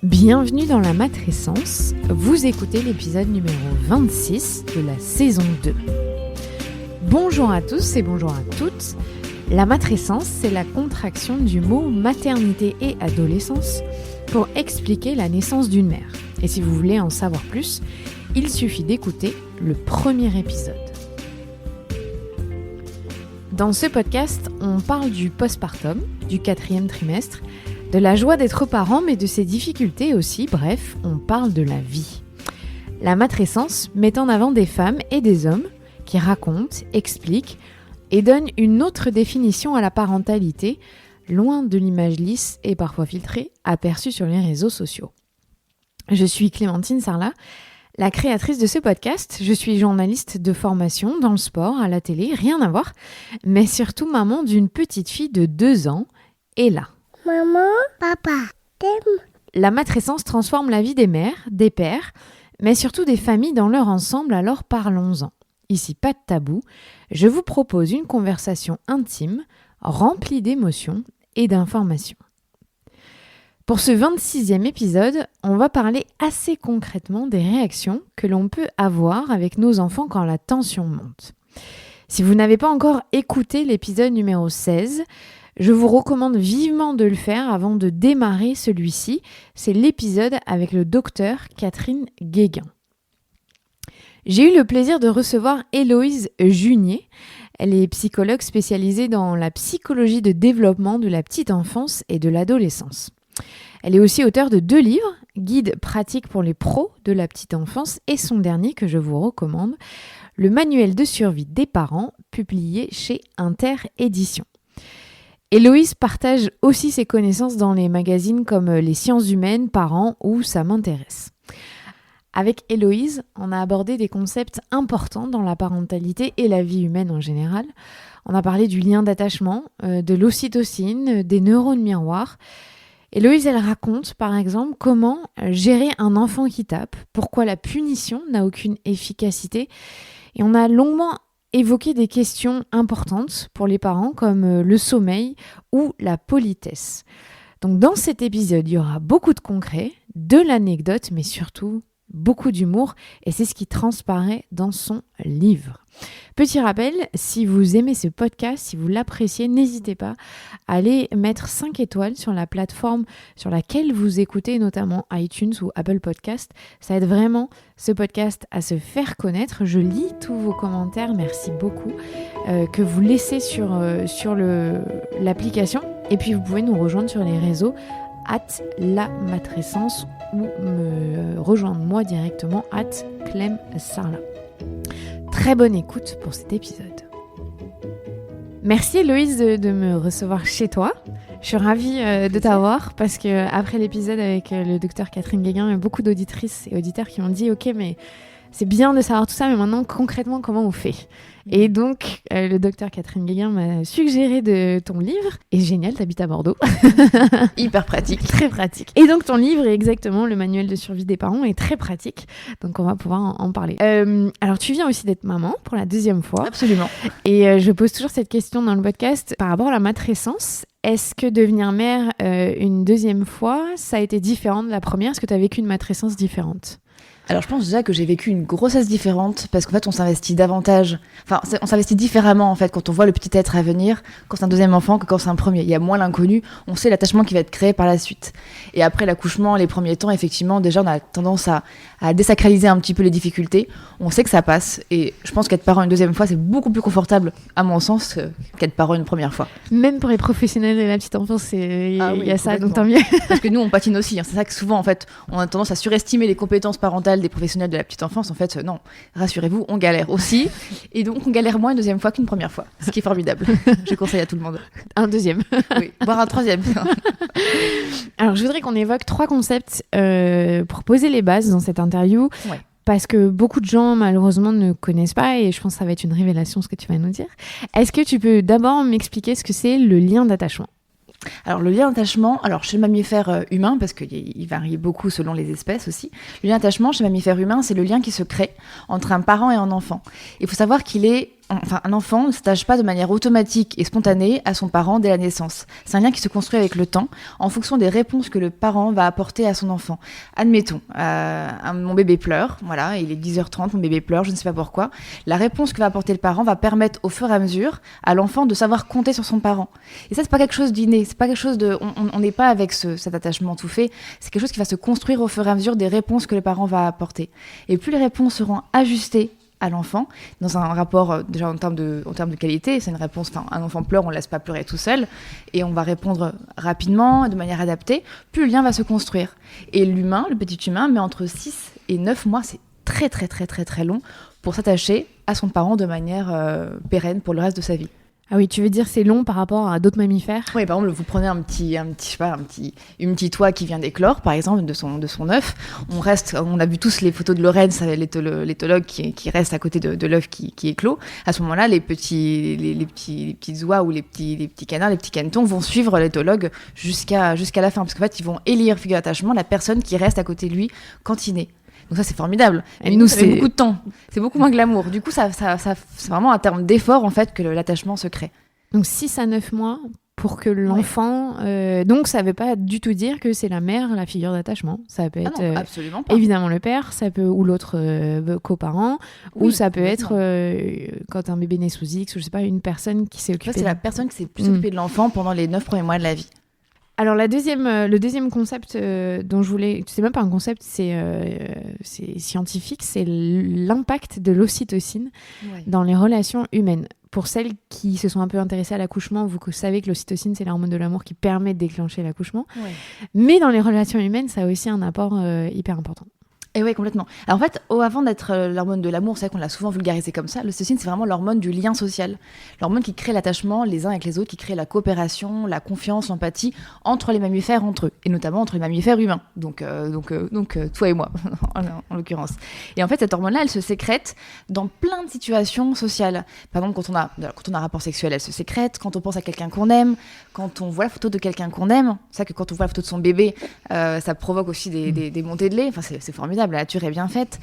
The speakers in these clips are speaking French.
Bienvenue dans la matrescence, vous écoutez l'épisode numéro 26 de la saison 2. Bonjour à tous et bonjour à toutes. La matrescence, c'est la contraction du mot maternité et adolescence pour expliquer la naissance d'une mère. Et si vous voulez en savoir plus, il suffit d'écouter le premier épisode. Dans ce podcast, on parle du postpartum, du 4e trimestre, de la joie d'être parent, mais de ses difficultés aussi. Bref, on parle de la vie. La matrescence met en avant des femmes et des hommes qui racontent, expliquent et donnent une autre définition à la parentalité, loin de l'image lisse et parfois filtrée aperçue sur les réseaux sociaux. Je suis Clémentine Sarlat, la créatrice de ce podcast. Je suis journaliste de formation dans le sport, à la télé, rien à voir, mais surtout maman d'une petite fille de 2 ans, Ella. Maman, papa, t'aimes? La matrescence transforme la vie des mères, des pères, mais surtout des familles dans leur ensemble, alors parlons-en. Ici, pas de tabou, je vous propose une conversation intime, remplie d'émotions et d'informations. Pour ce 26e épisode, on va parler assez concrètement des réactions que l'on peut avoir avec nos enfants quand la tension monte. Si vous n'avez pas encore écouté l'épisode numéro 16, je vous recommande vivement de le faire avant de démarrer celui-ci. C'est l'épisode avec le docteur Catherine Guéguin. J'ai eu le plaisir de recevoir Héloïse Junier. Elle est psychologue spécialisée dans la psychologie de développement de la petite enfance et de l'adolescence. Elle est aussi auteure de 2 livres, Guide pratique pour les pros de la petite enfance et son dernier que je vous recommande, le manuel de survie des parents, publié chez Inter Éditions. Héloïse partage aussi ses connaissances dans les magazines comme Les Sciences Humaines, Parents ou Ça m'intéresse. Avec Héloïse, on a abordé des concepts importants dans la parentalité et la vie humaine en général. On a parlé du lien d'attachement, de l'ocytocine, des neurones miroirs. Héloïse, elle raconte par exemple comment gérer un enfant qui tape, pourquoi la punition n'a aucune efficacité. Et on a longuement évoquer des questions importantes pour les parents comme le sommeil ou la politesse. Donc dans cet épisode, il y aura beaucoup de concret, de l'anecdote, mais surtout beaucoup d'humour et c'est ce qui transparaît dans son livre. Petit rappel, si vous aimez ce podcast, si vous l'appréciez, n'hésitez pas à aller mettre 5 étoiles sur la plateforme sur laquelle vous écoutez, notamment iTunes ou Apple Podcast. Ça aide vraiment ce podcast à se faire connaître. Je lis tous vos commentaires, merci beaucoup, que vous laissez sur l'application. Et puis vous pouvez nous rejoindre sur les réseaux @lamatrescence ou me rejoindre moi directement @clemsarlat. Très bonne écoute pour cet épisode. Merci Héloïse de me recevoir chez toi. Je suis ravie de t'avoir parce que après l'épisode avec le docteur Catherine Guéguin, il y a beaucoup d'auditrices et auditeurs qui m'ont dit « Ok, mais c'est bien de savoir tout ça, mais maintenant concrètement comment on fait ?» Et donc le docteur Catherine Guéguin m'a suggéré de ton livre. Et génial, t'habites à Bordeaux. Hyper pratique. Très pratique. Et donc ton livre est exactement le manuel de survie des parents est très pratique. Donc on va pouvoir en parler. Alors tu viens aussi d'être maman pour la 2e fois. Absolument. Et je pose toujours cette question dans le podcast par rapport à la matrescence. Est-ce que devenir mère une 2e fois, ça a été différent de la première? Est-ce que tu as vécu une matrescence différente? Alors je pense déjà que j'ai vécu une grossesse différente parce qu'en fait on s'investit davantage, on s'investit différemment en fait quand on voit le petit être à venir, quand c'est un 2e enfant que quand c'est un premier. Il y a moins l'inconnu, on sait l'attachement qui va être créé par la suite. Et après l'accouchement, les premiers temps, effectivement, déjà on a tendance à désacraliser un petit peu les difficultés. On sait que ça passe et je pense qu'être parent une 2e fois c'est beaucoup plus confortable à mon sens qu'être parent une première fois. Même pour les professionnels de la petite enfance, il y a ça, donc tant mieux. Parce que nous on patine aussi, c'est ça que souvent en fait on a tendance à surestimer les compétences parentales des professionnels de la petite enfance. En fait non, rassurez-vous, on galère aussi et donc on galère moins une 2e fois qu'une première fois, ce qui est formidable. Je conseille à tout le monde. Un 2e. Oui, voire un 3e. Alors je voudrais qu'on évoque 3 concepts pour poser les bases dans cette interview. Ouais. Parce que beaucoup de gens, malheureusement, ne connaissent pas et je pense que ça va être une révélation ce que tu vas nous dire. Est-ce que tu peux d'abord m'expliquer ce que c'est le lien d'attachement ? Alors le lien d'attachement, chez le mammifère humain, parce qu'il varie beaucoup selon les espèces aussi, le lien d'attachement chez le mammifère humain, c'est le lien qui se crée entre un parent et un enfant. Il faut savoir qu'il est un enfant ne s'attache pas de manière automatique et spontanée à son parent dès la naissance. C'est un lien qui se construit avec le temps, en fonction des réponses que le parent va apporter à son enfant. Admettons, mon bébé pleure, voilà, il est 10h30, mon bébé pleure, je ne sais pas pourquoi. La réponse que va apporter le parent va permettre au fur et à mesure à l'enfant de savoir compter sur son parent. Et ça, c'est pas quelque chose d'inné, c'est pas quelque chose de... On n'est pas avec cet attachement tout fait, c'est quelque chose qui va se construire au fur et à mesure des réponses que le parent va apporter. Et plus les réponses seront ajustées à l'enfant, dans un rapport déjà en termes de qualité, c'est une réponse, un enfant pleure, on ne laisse pas pleurer tout seul, et on va répondre rapidement, de manière adaptée, plus le lien va se construire. Et l'humain, le petit humain, met entre 6 et 9 mois, c'est très très très très très long, pour s'attacher à son parent de manière pérenne pour le reste de sa vie. Ah oui, tu veux dire c'est long par rapport à d'autres mammifères ? Oui, par exemple, vous prenez une petite oie qui vient d'éclore, par exemple, de son œuf. On a vu tous les photos de Lorraine, c'est l'éthologue qui reste à côté de l'œuf qui éclot. À ce moment-là, les petites oies ou les petits canards, les petits canetons vont suivre l'éthologue jusqu'à la fin, parce qu'en fait, ils vont élire figure d'attachement la personne qui reste à côté de lui quand il naît. Donc ça, c'est formidable. Et nous, c'est beaucoup de temps. C'est beaucoup moins que l'amour. Du coup, ça c'est vraiment un terme d'effort, en fait, que l'attachement se crée. Donc 6 à 9 mois pour que l'enfant... donc ça ne veut pas du tout dire que c'est la mère, la figure d'attachement. Ça peut être absolument pas. Évidemment le père, ça peut, ou l'autre coparent, ou ça peut être quand un bébé naît sous X, ou je sais pas, une personne qui s'est occupée... C'est la personne qui s'est plus occupée de l'enfant pendant les 9 premiers mois de la vie. Alors le deuxième concept dont je voulais, c'est même pas un concept, c'est scientifique, c'est l'impact de l'ocytocine dans les relations humaines. Pour celles qui se sont un peu intéressées à l'accouchement, vous savez que l'ocytocine, c'est l'hormone de l'amour qui permet de déclencher l'accouchement. Ouais. Mais dans les relations humaines, ça a aussi un apport hyper important. Et oui, complètement. Alors en fait, avant d'être l'hormone de l'amour, c'est vrai qu'on l'a souvent vulgarisé comme ça, l'ocytocine, c'est vraiment l'hormone du lien social. L'hormone qui crée l'attachement les uns avec les autres, qui crée la coopération, la confiance, l'empathie entre les mammifères entre eux, et notamment entre les mammifères humains. Donc toi et moi, en l'occurrence. Et en fait, cette hormone-là, elle se sécrète dans plein de situations sociales. Par exemple, quand on a un rapport sexuel, elle se sécrète. Quand on pense à quelqu'un qu'on aime, quand on voit la photo de quelqu'un qu'on aime, c'est vrai que quand on voit la photo de son bébé, ça provoque aussi des montées de lait. Enfin, c'est formidable. La nature est bien faite.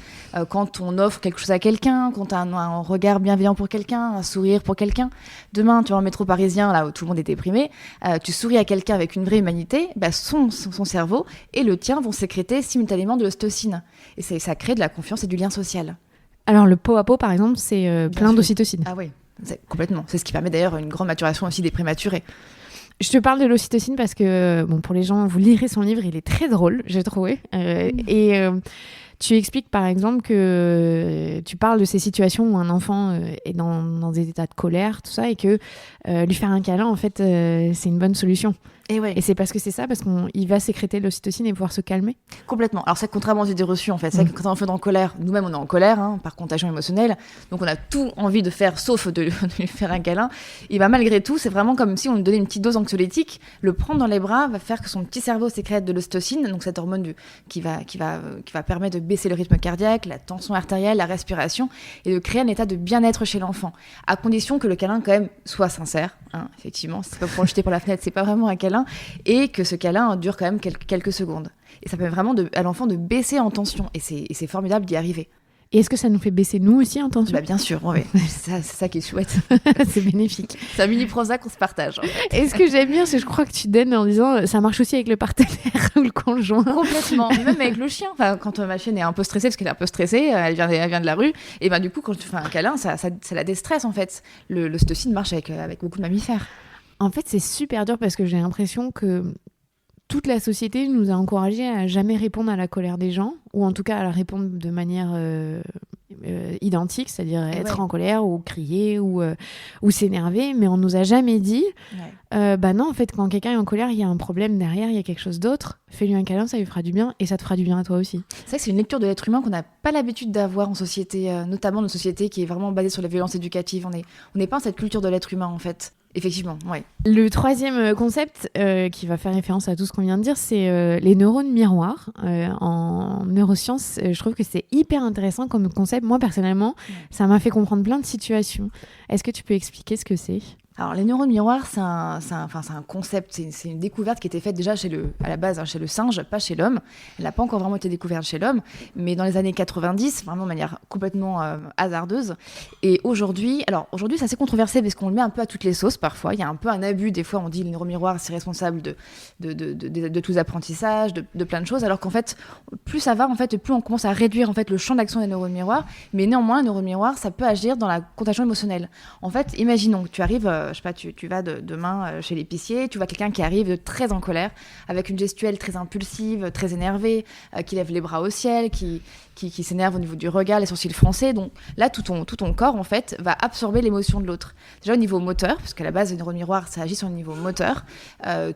Quand on offre quelque chose à quelqu'un, quand on a un regard bienveillant pour quelqu'un, un sourire pour quelqu'un. Demain, tu vas dans le métro parisien, là où tout le monde est déprimé, tu souris à quelqu'un avec une vraie humanité, son cerveau et le tien vont sécréter simultanément de l'ocytocine. Et ça crée de la confiance et du lien social. Alors le pot à pot, par exemple, c'est plein d'ocytocine. Ah oui, complètement. C'est ce qui permet d'ailleurs une grande maturation aussi des prématurés. Je te parle de l'ocytocine parce que, pour les gens, vous lirez son livre, il est très drôle, j'ai trouvé. Tu expliques, par exemple, que tu parles de ces situations où un enfant est dans des états de colère, tout ça, et que lui faire un câlin, en fait, c'est une bonne solution. Et c'est parce que c'est ça, parce qu'il va sécréter de l'ocytocine et pouvoir se calmer. Complètement. Alors c'est contrairement aux idées reçues, en fait. C'est vrai que quand un enfant est en colère, nous-mêmes on est en colère, par contagion émotionnelle, donc on a tout envie de faire, sauf de lui faire un câlin. Et malgré tout, c'est vraiment comme si on lui donnait une petite dose anxiolytique. Le prendre dans les bras va faire que son petit cerveau sécrète de l'ocytocine, donc cette hormone qui va permettre de baisser le rythme cardiaque, la tension artérielle, la respiration, et de créer un état de bien-être chez l'enfant, à condition que le câlin quand même soit sincère. Effectivement, c'est pas pour le jeter par la fenêtre, c'est pas vraiment un câlin, et que ce câlin dure quand même quelques secondes. Et ça permet vraiment à l'enfant de baisser en tension, et c'est formidable d'y arriver. Et est-ce que ça nous fait baisser nous aussi en tension ? Bien sûr, oui. C'est ça qui est chouette. C'est bénéfique. C'est un mini Prozac qu'on se partage. En fait. Et ce que j'aime bien, c'est que je crois que tu donnes en disant ça marche aussi avec le partenaire ou le conjoint. Complètement. Même avec le chien. Enfin, quand ma chienne est un peu stressée, parce qu'elle est un peu stressée, elle vient de la rue, et du coup, quand tu fais un câlin, ça la déstresse en fait. L'ocytocine marche avec beaucoup de mammifères. En fait, c'est super dur parce que j'ai l'impression que toute la société nous a encouragés à jamais répondre à la colère des gens, ou en tout cas à la répondre de manière identique, c'est-à-dire être en colère ou crier ou s'énerver, mais on nous a jamais dit non, en fait, quand quelqu'un est en colère, il y a un problème derrière, il y a quelque chose d'autre, fais-lui un câlin, ça lui fera du bien, et ça te fera du bien à toi aussi. C'est vrai que c'est une lecture de l'être humain qu'on n'a pas l'habitude d'avoir en société, notamment une société qui est vraiment basée sur la violence éducative. On n'est pas dans cette culture de l'être humain, en fait. Effectivement, oui. Le troisième concept qui va faire référence à tout ce qu'on vient de dire, c'est les neurones miroirs. En neurosciences, je trouve que c'est hyper intéressant comme concept. Moi, personnellement, ça m'a fait comprendre plein de situations. Est-ce que tu peux expliquer ce que c'est ? Alors, les neurones miroirs, c'est un concept, c'est une découverte qui était faite déjà à la base, chez le singe, pas chez l'homme. Elle n'a pas encore vraiment été découverte chez l'homme, mais dans les années 90, vraiment de manière complètement hasardeuse. Et aujourd'hui, c'est assez controversé parce qu'on le met un peu à toutes les sauces parfois. Il y a un peu un abus, des fois on dit les neurones miroirs, c'est responsable de tous les apprentissages, de plein de choses, alors qu'en fait, plus ça va, en fait, plus on commence à réduire en fait, le champ d'action des neurones miroirs. Mais néanmoins, un neurone miroir, ça peut agir dans la contagion émotionnelle. En fait, imaginons que tu arrives, je sais pas, tu vas demain chez l'épicier, tu vois quelqu'un qui arrive très en colère, avec une gestuelle très impulsive, très énervée, qui lève les bras au ciel, qui s'énerve au niveau du regard, les sourcils froncés. Donc là, tout ton corps, en fait, va absorber l'émotion de l'autre. Déjà au niveau moteur, parce qu'à la base, le neurone miroir, ça agit sur le niveau moteur,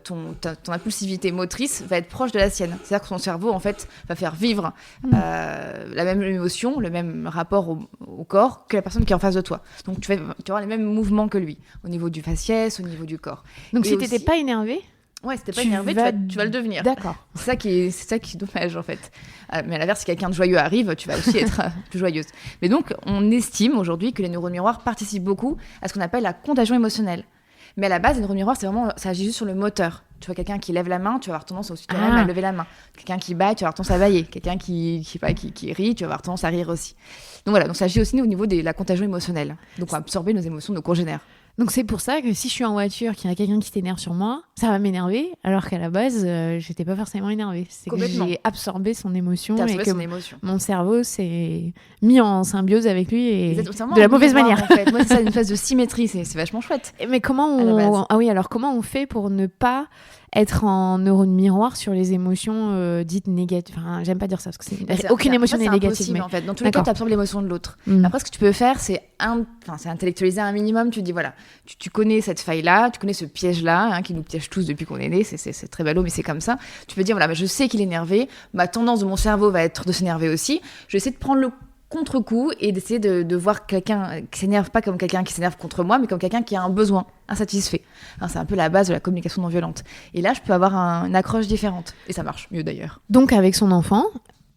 ton impulsivité motrice va être proche de la sienne. C'est-à-dire que ton cerveau, en fait, va faire vivre la même émotion, le même rapport au corps que la personne qui est en face de toi. Donc tu vas avoir les mêmes mouvements que lui, au niveau du faciès, au niveau du corps. Donc Et si aussi- t'étais pas énervé, Ouais, si t'es pas énervé, tu vas le devenir. D'accord. C'est ça qui est dommage, en fait. Mais à l'inverse, si quelqu'un de joyeux arrive, tu vas aussi être plus joyeuse. Mais donc, on estime aujourd'hui que les neurones miroirs participent beaucoup à ce qu'on appelle la contagion émotionnelle. Mais à la base, les neurones miroirs, ça agit juste sur le moteur. Tu vois quelqu'un qui lève la main, tu vas avoir tendance aussi à lever la main. Quelqu'un qui baille, tu vas avoir tendance à bailler. Quelqu'un qui rit, tu vas avoir tendance à rire aussi. Donc voilà, donc ça agit aussi au niveau de la contagion émotionnelle. Donc on va absorber nos émotions de nos congénères. Donc c'est pour ça que si je suis en voiture, qu'il y a quelqu'un qui s'énerve sur moi, ça va m'énerver, alors qu'à la base, j'étais pas forcément énervée. C'est que j'ai absorbé son émotion T'as et absorbé que son émotion. mon cerveau s'est mis en symbiose avec lui et C'est vraiment de la un mauvaise miroir, manière. En fait. Moi, c'est ça, une phase de symétrie, c'est vachement chouette. Mais comment À la base. comment on fait pour ne pas être en neurone miroir sur les émotions dites négatives. Enfin, j'aime pas dire ça parce que aucune émotion n'est négative. Mais en fait. Dans tous les cas, tu absorbes l'émotion de l'autre. Après, ce que tu peux faire, c'est intellectualiser un minimum. Tu dis, voilà, tu connais cette faille-là, tu connais ce piège-là, qui nous piège tous depuis qu'on est né. C'est très ballot, mais c'est comme ça. Tu peux dire, voilà, je sais qu'il est énervé. Ma tendance de mon cerveau va être de s'énerver aussi. Je vais essayer de prendre le contre-coup et d'essayer de voir quelqu'un qui s'énerve pas comme quelqu'un qui s'énerve contre moi, mais comme quelqu'un qui a un besoin insatisfait. C'est un peu la base de la communication non violente. Et là, je peux avoir une accroche différente. Et ça marche mieux d'ailleurs. Donc avec son enfant,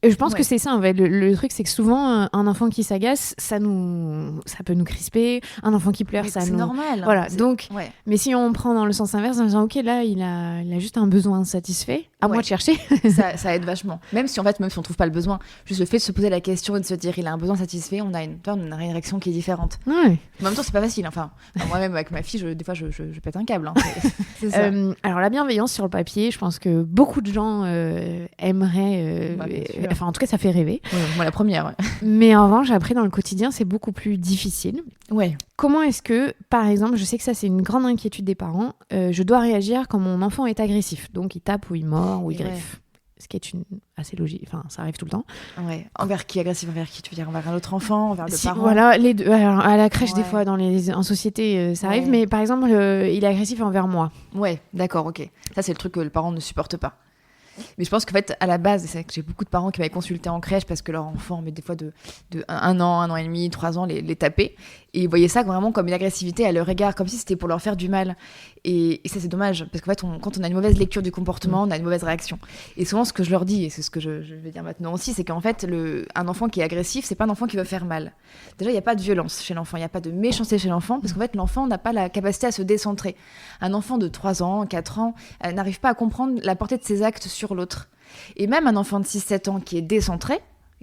je pense que c'est ça en fait. Le truc, c'est que souvent, un enfant qui s'agace, ça peut nous crisper. Un enfant qui pleure, c'est normal. Voilà. Donc, ouais. Mais si on prend dans le sens inverse, en disant ok, là, il a juste un besoin insatisfait. À moi de chercher. ça aide vachement. Même si on trouve pas le besoin, juste le fait de se poser la question et de se dire il a un besoin satisfait, on a une réaction qui est différente. Ouais. En même temps, c'est pas facile. Moi-même avec ma fille, des fois, je pète un câble. C'est ça. Alors la bienveillance sur le papier, je pense que beaucoup de gens aimeraient. Enfin, en tout cas, ça fait rêver. Ouais, moi, la première. Ouais. Mais en revanche, après, dans le quotidien, c'est beaucoup plus difficile. Ouais. Comment est-ce que, par exemple, je sais que ça, c'est une grande inquiétude des parents, je dois réagir quand mon enfant est agressif. Donc, il tape ou il mord ou il griffe. Ce qui est assez logique. Enfin, ça arrive tout le temps. Ouais. Envers qui? Agressif envers qui? Tu veux dire envers un autre enfant? Envers le parent? Voilà, les deux. Alors, à la crèche, des fois, en société, ça arrive. Mais par exemple, il est agressif envers moi. Ouais, d'accord, ok. Ça, c'est le truc que le parent ne supporte pas. Mais je pense qu'en fait, à la base, c'est vrai que j'ai beaucoup de parents qui m'avaient consulté en crèche parce que leur enfant, mais des fois de 1 an et demi, 3 ans, les tapait. Et ils voyaient ça vraiment comme une agressivité à leur égard, comme si c'était pour leur faire du mal. Et ça, c'est dommage, parce qu'en fait, quand on a une mauvaise lecture du comportement, on a une mauvaise réaction. Et souvent, ce que je leur dis, et c'est ce que je vais dire maintenant aussi, c'est qu'en fait, un enfant qui est agressif, c'est pas un enfant qui veut faire mal. Déjà, il n'y a pas de violence chez l'enfant, il n'y a pas de méchanceté chez l'enfant, parce qu'en fait, l'enfant n'a pas la capacité à se décentrer. Un enfant de 3 ans, 4 ans, n'arrive pas à comprendre la portée de ses actes sur l'autre. Et même un enfant de 6-7 ans qui est décentré,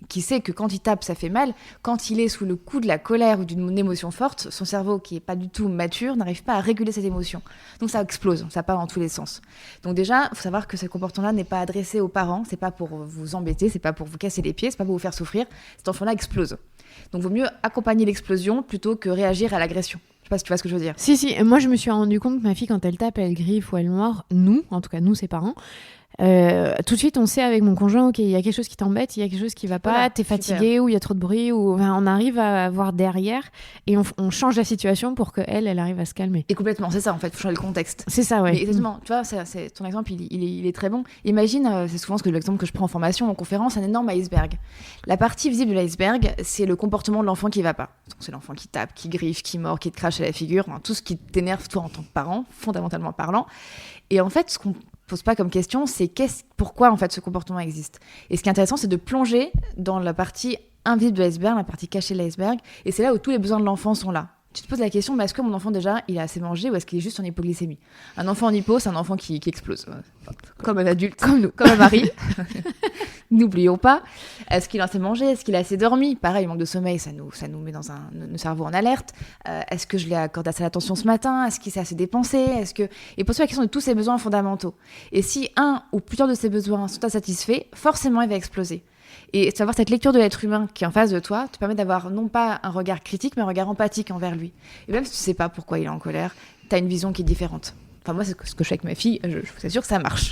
qui sait que quand il tape, ça fait mal, quand il est sous le coup de la colère ou d'une émotion forte, son cerveau, qui n'est pas du tout mature, n'arrive pas à réguler cette émotion. Donc ça explose, ça part dans tous les sens. Donc déjà, il faut savoir que ce comportement-là n'est pas adressé aux parents, c'est pas pour vous embêter, c'est pas pour vous casser les pieds, c'est pas pour vous faire souffrir. Cet enfant-là explose. Donc il vaut mieux accompagner l'explosion plutôt que réagir à l'agression. Je sais pas si tu vois ce que je veux dire. Si, moi je me suis rendu compte que ma fille, quand elle tape, elle griffe ou elle mord, en tout cas nous, ses parents, tout de suite on sait avec mon conjoint, ok, il y a quelque chose qui t'embête, il y a quelque chose qui va pas, voilà, t'es fatigué ou il y a trop de bruit, ou on arrive à voir derrière et on change la situation pour qu'elle arrive à se calmer. Et complètement, c'est ça en fait, faut changer le contexte. C'est ça, ouais. Mais exactement, tu vois, ton exemple il est très bon. Imagine, c'est souvent l'exemple que je prends en formation, en conférence, un énorme iceberg. La partie visible de l'iceberg, c'est le comportement de l'enfant qui va pas. Donc, c'est l'enfant qui tape, qui griffe, qui mord, qui te crache à la figure, tout ce qui t'énerve toi en tant que parent, fondamentalement parlant. Et en fait, ce qu'on pose pas comme question, c'est pourquoi en fait ce comportement existe. Et ce qui est intéressant, c'est de plonger dans la partie invisible de l'iceberg, la partie cachée de l'iceberg, et c'est là où tous les besoins de l'enfant sont là. Tu te poses la question, est-ce que mon enfant déjà, il a assez mangé ou est-ce qu'il est juste en hypoglycémie? Un enfant en hypo, c'est un enfant qui explose. Comme un adulte, comme nous, comme un mari. N'oublions pas. Est-ce qu'il a assez mangé? Est-ce qu'il a assez dormi? Pareil, manque de sommeil, ça nous met dans nos cerveaux en alerte. Est-ce que je lui ai accordé assez d'attention ce matin? Est-ce qu'il s'est assez dépensé? Et pose-toi la question de tous ses besoins fondamentaux. Et si un ou plusieurs de ses besoins sont insatisfaits, forcément, il va exploser. Et savoir cette lecture de l'être humain qui est en face de toi te permet d'avoir non pas un regard critique, mais un regard empathique envers lui. Et même si tu sais pas pourquoi il est en colère, tu as une vision qui est différente. Enfin, moi, c'est ce que je fais avec ma fille, je vous assure que ça marche.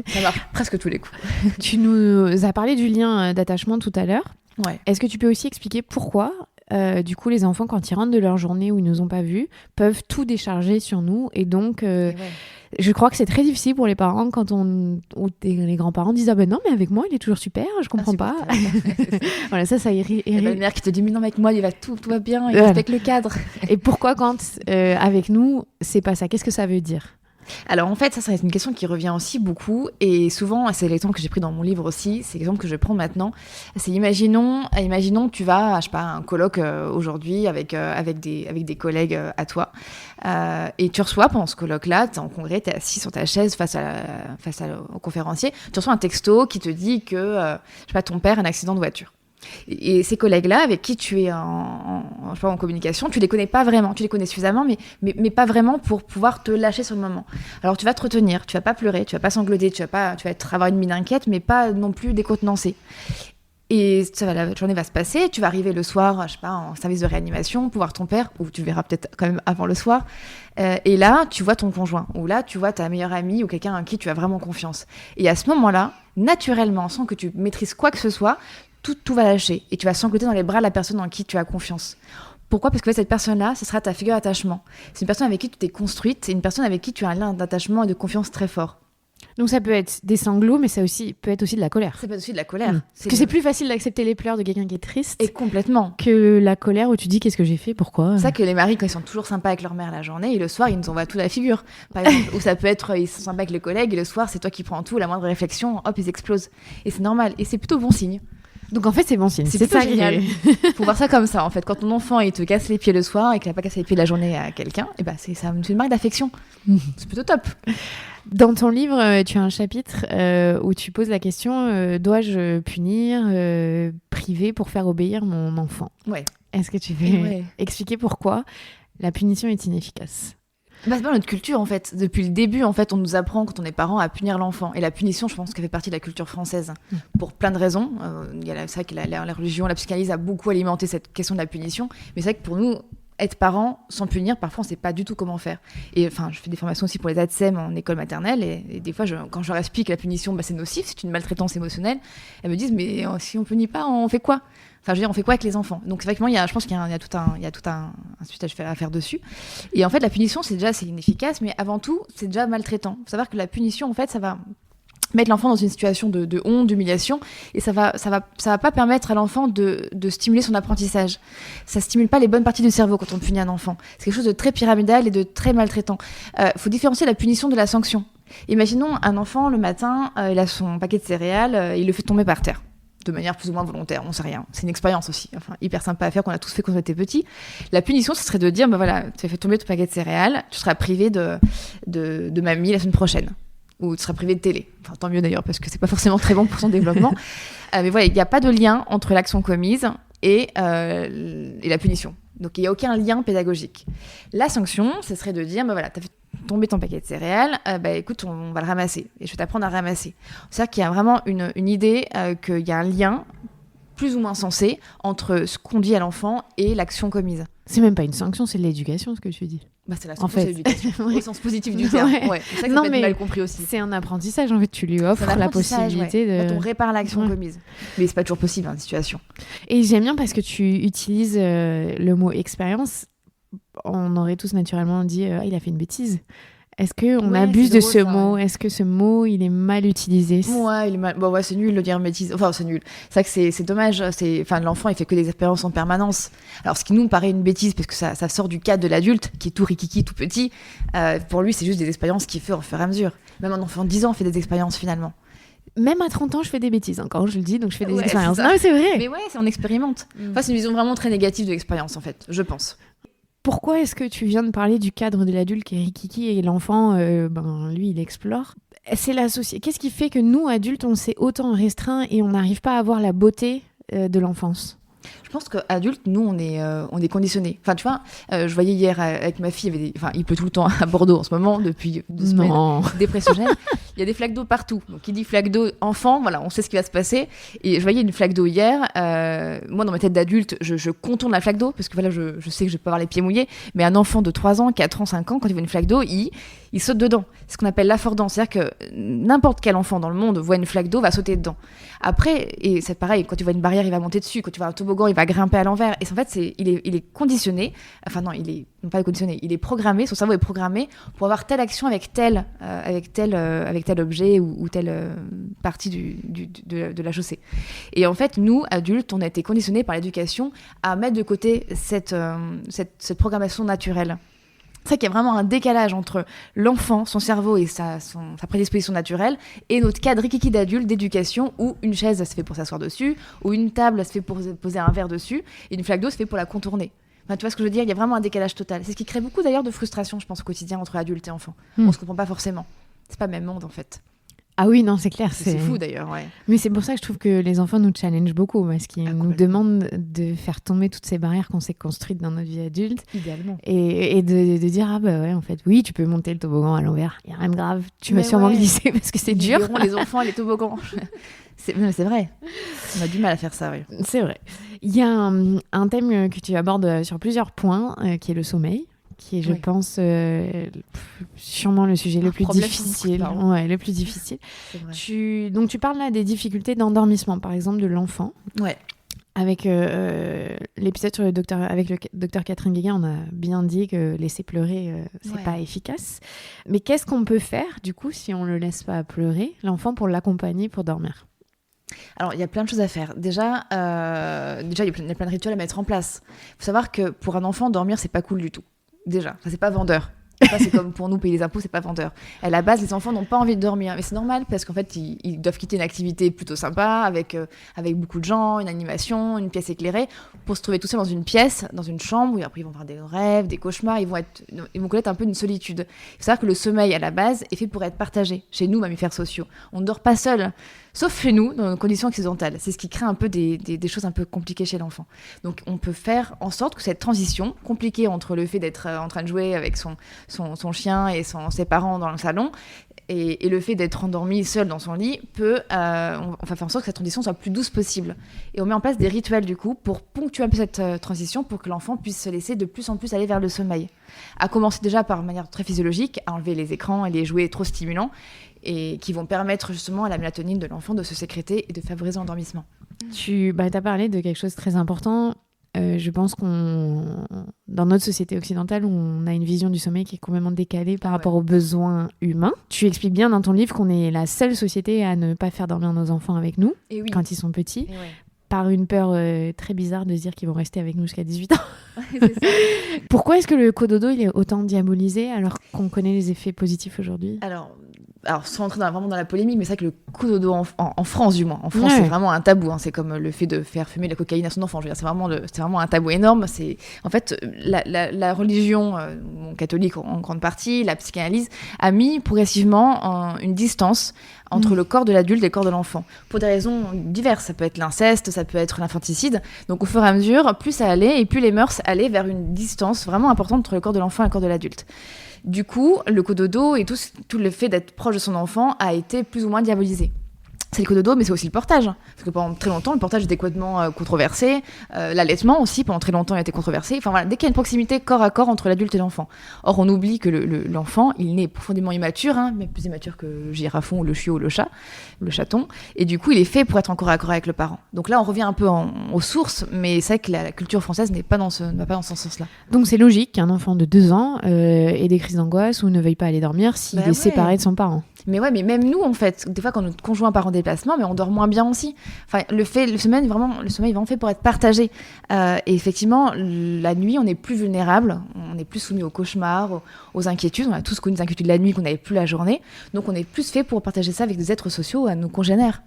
Ça marche presque tous les coups. Tu nous as parlé du lien d'attachement tout à l'heure. Ouais. Est-ce que tu peux aussi expliquer pourquoi, du coup, les enfants, quand ils rentrent de leur journée où ils nous ont pas vus, peuvent tout décharger sur nous et donc... Je crois que c'est très difficile pour les parents quand les grands-parents disent « Ah ben non, mais avec moi, il est toujours super, je comprends pas. » Voilà, ça irrite. Il y a une mère qui te dit « Mais non, mais avec moi, tout va bien, il respecte le cadre. » Et pourquoi quand, avec nous, c'est pas ça? Qu'est-ce que ça veut dire? Alors en fait, ça c'est une question qui revient aussi beaucoup et souvent, c'est l'exemple que j'ai pris dans mon livre aussi, c'est l'exemple que je prends maintenant, c'est imaginons tu vas, je sais pas, à un colloque aujourd'hui avec des collègues à toi et tu reçois pendant ce colloque-là, t'es en congrès, t'es assis sur ta chaise face au conférencier, tu reçois un texto qui te dit que, je sais pas, ton père a un accident de voiture. Et ces collègues-là, avec qui tu es en communication, tu les connais pas vraiment. Tu les connais suffisamment, mais pas vraiment pour pouvoir te lâcher sur le moment. Alors tu vas te retenir, tu vas pas pleurer, tu vas pas sangloter, tu vas avoir une mine inquiète, mais pas non plus décontenancée. Et la journée va se passer, tu vas arriver le soir, je sais pas, en service de réanimation pour voir ton père, ou tu verras peut-être quand même avant le soir. Et là, tu vois ton conjoint, ou là, tu vois ta meilleure amie, ou quelqu'un en qui tu as vraiment confiance. Et à ce moment-là, naturellement, sans que tu maîtrises quoi que ce soit, tout va lâcher et tu vas sangloter dans les bras de la personne en qui tu as confiance. Pourquoi? Parce que cette personne-là, ce sera ta figure d'attachement. C'est une personne avec qui tu t'es construite, c'est une personne avec qui tu as un lien d'attachement et de confiance très fort. Donc ça peut être des sanglots, mais ça peut être aussi de la colère. Ça peut être aussi de la colère. Parce que c'est plus facile d'accepter les pleurs de quelqu'un qui est triste. Et complètement. Que la colère où tu dis qu'est-ce que j'ai fait, pourquoi. C'est ça que les maris, quand ils sont toujours sympas avec leur mère la journée, et le soir, ils nous envoient tout la figure. Par exemple, ou ça peut être, ils sont sympas avec les collègues, et le soir, c'est toi qui prends tout, la moindre réflexion, hop, ils explosent. Et c'est normal. Et c'est plutôt bon signe. Donc en fait, c'est bon signe. C'est ça génial. Faut voir ça comme ça, en fait. Quand ton enfant, il te casse les pieds le soir et qu'il n'a pas cassé les pieds la journée à quelqu'un, et ben c'est une marque d'affection. C'est plutôt top. Dans ton livre, tu as un chapitre où tu poses la question dois-je punir, priver pour faire obéir mon enfant? Ouais. Est-ce que tu veux expliquer pourquoi la punition est inefficace? C'est pas notre culture en fait. Depuis le début, en fait, on nous apprend quand on est parent à punir l'enfant. Et la punition, je pense qu'elle fait partie de la culture française pour plein de raisons. C'est vrai que la religion, la psychanalyse a beaucoup alimenté cette question de la punition. Mais c'est vrai que pour nous, être parent sans punir, parfois on sait pas du tout comment faire. Et enfin, je fais des formations aussi pour les ATSEM en école maternelle et des fois, quand je leur explique que la punition, c'est nocif, c'est une maltraitance émotionnelle, elles me disent mais si on punit pas, on fait quoi? Enfin, je veux dire, on fait quoi avec les enfants? Donc, c'est vrai que moi, je pense qu'il y a tout un suite à faire dessus. Et en fait, la punition, c'est inefficace, mais avant tout, c'est déjà maltraitant. Il faut savoir que la punition, en fait, ça va mettre l'enfant dans une situation de honte, d'humiliation, et ça va pas permettre à l'enfant de stimuler son apprentissage. Ça stimule pas les bonnes parties du cerveau quand on punit un enfant. C'est quelque chose de très pyramidal et de très maltraitant. Faut différencier la punition de la sanction. Imaginons un enfant, le matin, il a son paquet de céréales, il le fait tomber par terre. De manière plus ou moins volontaire, on sait rien. C'est une expérience aussi, enfin hyper sympa à faire, qu'on a tous fait quand on était petits. La punition, ce serait de dire, voilà, tu as fait tomber ton paquet de céréales, tu seras privé de mamie la semaine prochaine. Ou tu seras privé de télé. Enfin, tant mieux d'ailleurs, parce que c'est pas forcément très bon pour son développement. Mais voilà, il n'y a pas de lien entre l'action commise et la punition. Donc il n'y a aucun lien pédagogique. La sanction, ce serait de dire, voilà, tu as fait tomber ton paquet de céréales, écoute, on va le ramasser. Et je vais t'apprendre à ramasser. C'est-à-dire qu'il y a vraiment une idée qu'il y a un lien plus ou moins sensé entre ce qu'on dit à l'enfant et l'action commise. C'est même pas une sanction, c'est de l'éducation, ce que tu dis. C'est la sanction, c'est l'éducation, au sens positif du terme. Ouais. C'est ça que ça peut être mal compris aussi. C'est un apprentissage, en fait, tu lui offres la possibilité de... Quand on répare l'action commise. Mais c'est pas toujours possible, dans des situations. Et j'aime bien parce que tu utilises le mot expérience. On aurait tous naturellement dit il a fait une bêtise. Est-ce qu'on abuse de ce mot? Est-ce que ce mot, il est mal utilisé? Ouais, il est mal... Bon, ouais, c'est nul de dire bêtise. Enfin, c'est nul. C'est vrai que c'est dommage. Enfin, l'enfant, il fait que des expériences en permanence. Alors, ce qui nous paraît une bêtise, parce que ça sort du cadre de l'adulte, qui est tout rikiki, tout petit, pour lui, c'est juste des expériences qu'il fait au fur et à mesure. Même un enfant de 10 ans fait des expériences, finalement. Même à 30 ans, je fais des bêtises encore, je le dis, donc je fais des expériences. Non, mais c'est vrai. Mais ouais, on expérimente. Enfin, c'est une vision vraiment très négative de l'expérience, en fait, je pense. Pourquoi est-ce que tu viens de parler du cadre de l'adulte qui est rikiki et l'enfant, lui, il explore? C'est Qu'est-ce qui fait que nous, adultes, on s'est autant restreint et on n'arrive pas à avoir la beauté de l'enfance? Je pense qu'adultes, nous, on est conditionnés. Enfin, tu vois, je voyais hier avec ma fille, il pleut tout le temps à Bordeaux en ce moment, depuis 2 semaines. Non. Dépressionnelle. Il y a des flaques d'eau partout. Donc, qui dit flaque d'eau enfant, voilà, on sait ce qui va se passer. Et je voyais une flaque d'eau hier. Moi, dans ma tête d'adulte, je contourne la flaque d'eau parce que voilà, je sais que je peux avoir les pieds mouillés. Mais un enfant de 3 ans, 4 ans, 5 ans, quand il voit une flaque d'eau, il saute dedans. C'est ce qu'on appelle l'affordance. C'est-à-dire que n'importe quel enfant dans le monde voit une flaque d'eau, va sauter dedans. Après, et c'est pareil, quand tu vois une barrière, il va monter dessus. Quand tu vois un toboggan, il va grimper à l'envers. Et en fait, il est conditionné. Enfin non, non pas conditionné. Il est programmé. Son cerveau est programmé pour avoir telle action avec tel objet ou telle partie de la chaussée. Et en fait, nous, adultes, on a été conditionnés par l'éducation à mettre de côté cette programmation naturelle. C'est vrai qu'il y a vraiment un décalage entre l'enfant, son cerveau et sa prédisposition naturelle, et notre cadre rikiki d'adulte d'éducation où une chaise, ça se fait pour s'asseoir dessus, ou une table, ça se fait pour poser un verre dessus, et une flaque d'eau, ça se fait pour la contourner. Enfin, tu vois ce que je veux dire? Il y a vraiment un décalage total. C'est ce qui crée beaucoup d'ailleurs de frustration, je pense, au quotidien entre adultes et enfants. On se comprend pas forcément. C'est pas le même monde en fait. Ah oui, non, c'est clair. C'est fou d'ailleurs, ouais. Mais c'est pour ça que je trouve que les enfants nous challengent beaucoup, parce qu'ils nous demandent de faire tomber toutes ces barrières qu'on s'est construites dans notre vie adulte. Idéalement. Et de dire, ah bah ouais, en fait, oui, tu peux monter le toboggan à l'envers, il n'y a rien de grave. Tu vas sûrement glisser parce que c'est dur. Ils les enfants et les toboggans. C'est vrai. On a du mal à faire ça, oui. C'est vrai. Il y a un thème que tu abordes sur plusieurs points, qui est le sommeil, qui est, je pense, sûrement le sujet le plus difficile. Ouais, le plus difficile. C'est vrai. Donc, tu parles là des difficultés d'endormissement, par exemple, de l'enfant. Ouais. Avec l'épisode sur avec le docteur Catherine Guéguin, on a bien dit que laisser pleurer, c'est pas efficace. Mais qu'est-ce qu'on peut faire, du coup, si on le laisse pas pleurer, l'enfant, pour l'accompagner pour dormir? Alors, il y a plein de choses à faire. Déjà, il y a plein de rituels à mettre en place. Il faut savoir que pour un enfant, dormir, c'est pas cool du tout. Déjà, ça, c'est pas vendeur. Ça, c'est comme pour nous, payer les impôts, c'est pas vendeur. À la base, les enfants n'ont pas envie de dormir. Mais c'est normal parce qu'en fait, ils doivent quitter une activité plutôt sympa avec beaucoup de gens, une animation, une pièce éclairée, pour se trouver tout seul dans une pièce, dans une chambre, où après ils vont avoir des rêves, des cauchemars, ils vont connaître un peu une solitude. Il faut savoir que le sommeil, à la base, est fait pour être partagé. Chez nous, mammifères sociaux, on ne dort pas seul. Sauf chez nous, dans nos conditions occidentales. C'est ce qui crée un peu des choses un peu compliquées chez l'enfant. Donc on peut faire en sorte que cette transition compliquée entre le fait d'être en train de jouer avec son chien et ses parents dans le salon et le fait d'être endormi seul dans son lit on va faire en sorte que cette transition soit plus douce possible. Et on met en place des rituels du coup pour ponctuer un peu cette transition pour que l'enfant puisse se laisser de plus en plus aller vers le sommeil. À commencer déjà par manière très physiologique, à enlever les écrans et les jouets trop stimulants et qui vont permettre justement à la mélatonine de l'enfant de se sécréter et de favoriser l'endormissement. Tu as parlé de quelque chose de très important. Je pense dans notre société occidentale, on a une vision du sommeil qui est complètement décalée par rapport aux besoins humains. Tu expliques bien dans ton livre qu'on est la seule société à ne pas faire dormir nos enfants avec nous quand ils sont petits. Par une peur très bizarre de se dire qu'ils vont rester avec nous jusqu'à 18 ans. C'est ça. Pourquoi est-ce que le cododo il est autant diabolisé alors qu'on connaît les effets positifs aujourd'hui ? Alors, sans entrer vraiment dans la polémique, mais c'est vrai que le cododo en France, du moins, en France, c'est vraiment un tabou. C'est comme le fait de faire fumer de la cocaïne à son enfant. Je veux dire, c'est vraiment un tabou énorme. En fait, la religion catholique en grande partie, la psychanalyse, a mis progressivement une distance entre le corps de l'adulte et le corps de l'enfant. Pour des raisons diverses. Ça peut être l'inceste, ça peut être l'infanticide. Donc, au fur et à mesure, plus ça allait et plus les mœurs allaient vers une distance vraiment importante entre le corps de l'enfant et le corps de l'adulte. Du coup, le cododo et tout le fait d'être proche de son enfant a été plus ou moins diabolisé. C'est le cododo, mais c'est aussi le portage. Parce que pendant très longtemps, le portage était complètement controversé. L'allaitement aussi, pendant très longtemps, il a été controversé. Enfin voilà, dès qu'il y a une proximité corps à corps entre l'adulte et l'enfant. Or, on oublie que l'enfant, il naît profondément immature, mais plus immature que le girafon ou le chiot ou le chat, le chaton. Et du coup, il est fait pour être en corps à corps avec le parent. Donc là, on revient un peu aux sources, mais c'est vrai que la culture française ne va pas dans ce sens-là. Donc c'est logique qu'un enfant de 2 ans ait des crises d'angoisse ou ne veuille pas aller dormir s'il est séparé de son parent. Mais même nous, en fait, des fois, quand notre conjoint part en déplacement, mais on dort moins bien aussi. Enfin, le sommeil est vraiment fait pour être partagé. Et effectivement, la nuit, on est plus vulnérable, on est plus soumis aux cauchemars, aux inquiétudes. On a tous connu des inquiétudes la nuit qu'on n'avait plus la journée. Donc, on est plus fait pour partager ça avec des êtres sociaux, à nos congénères.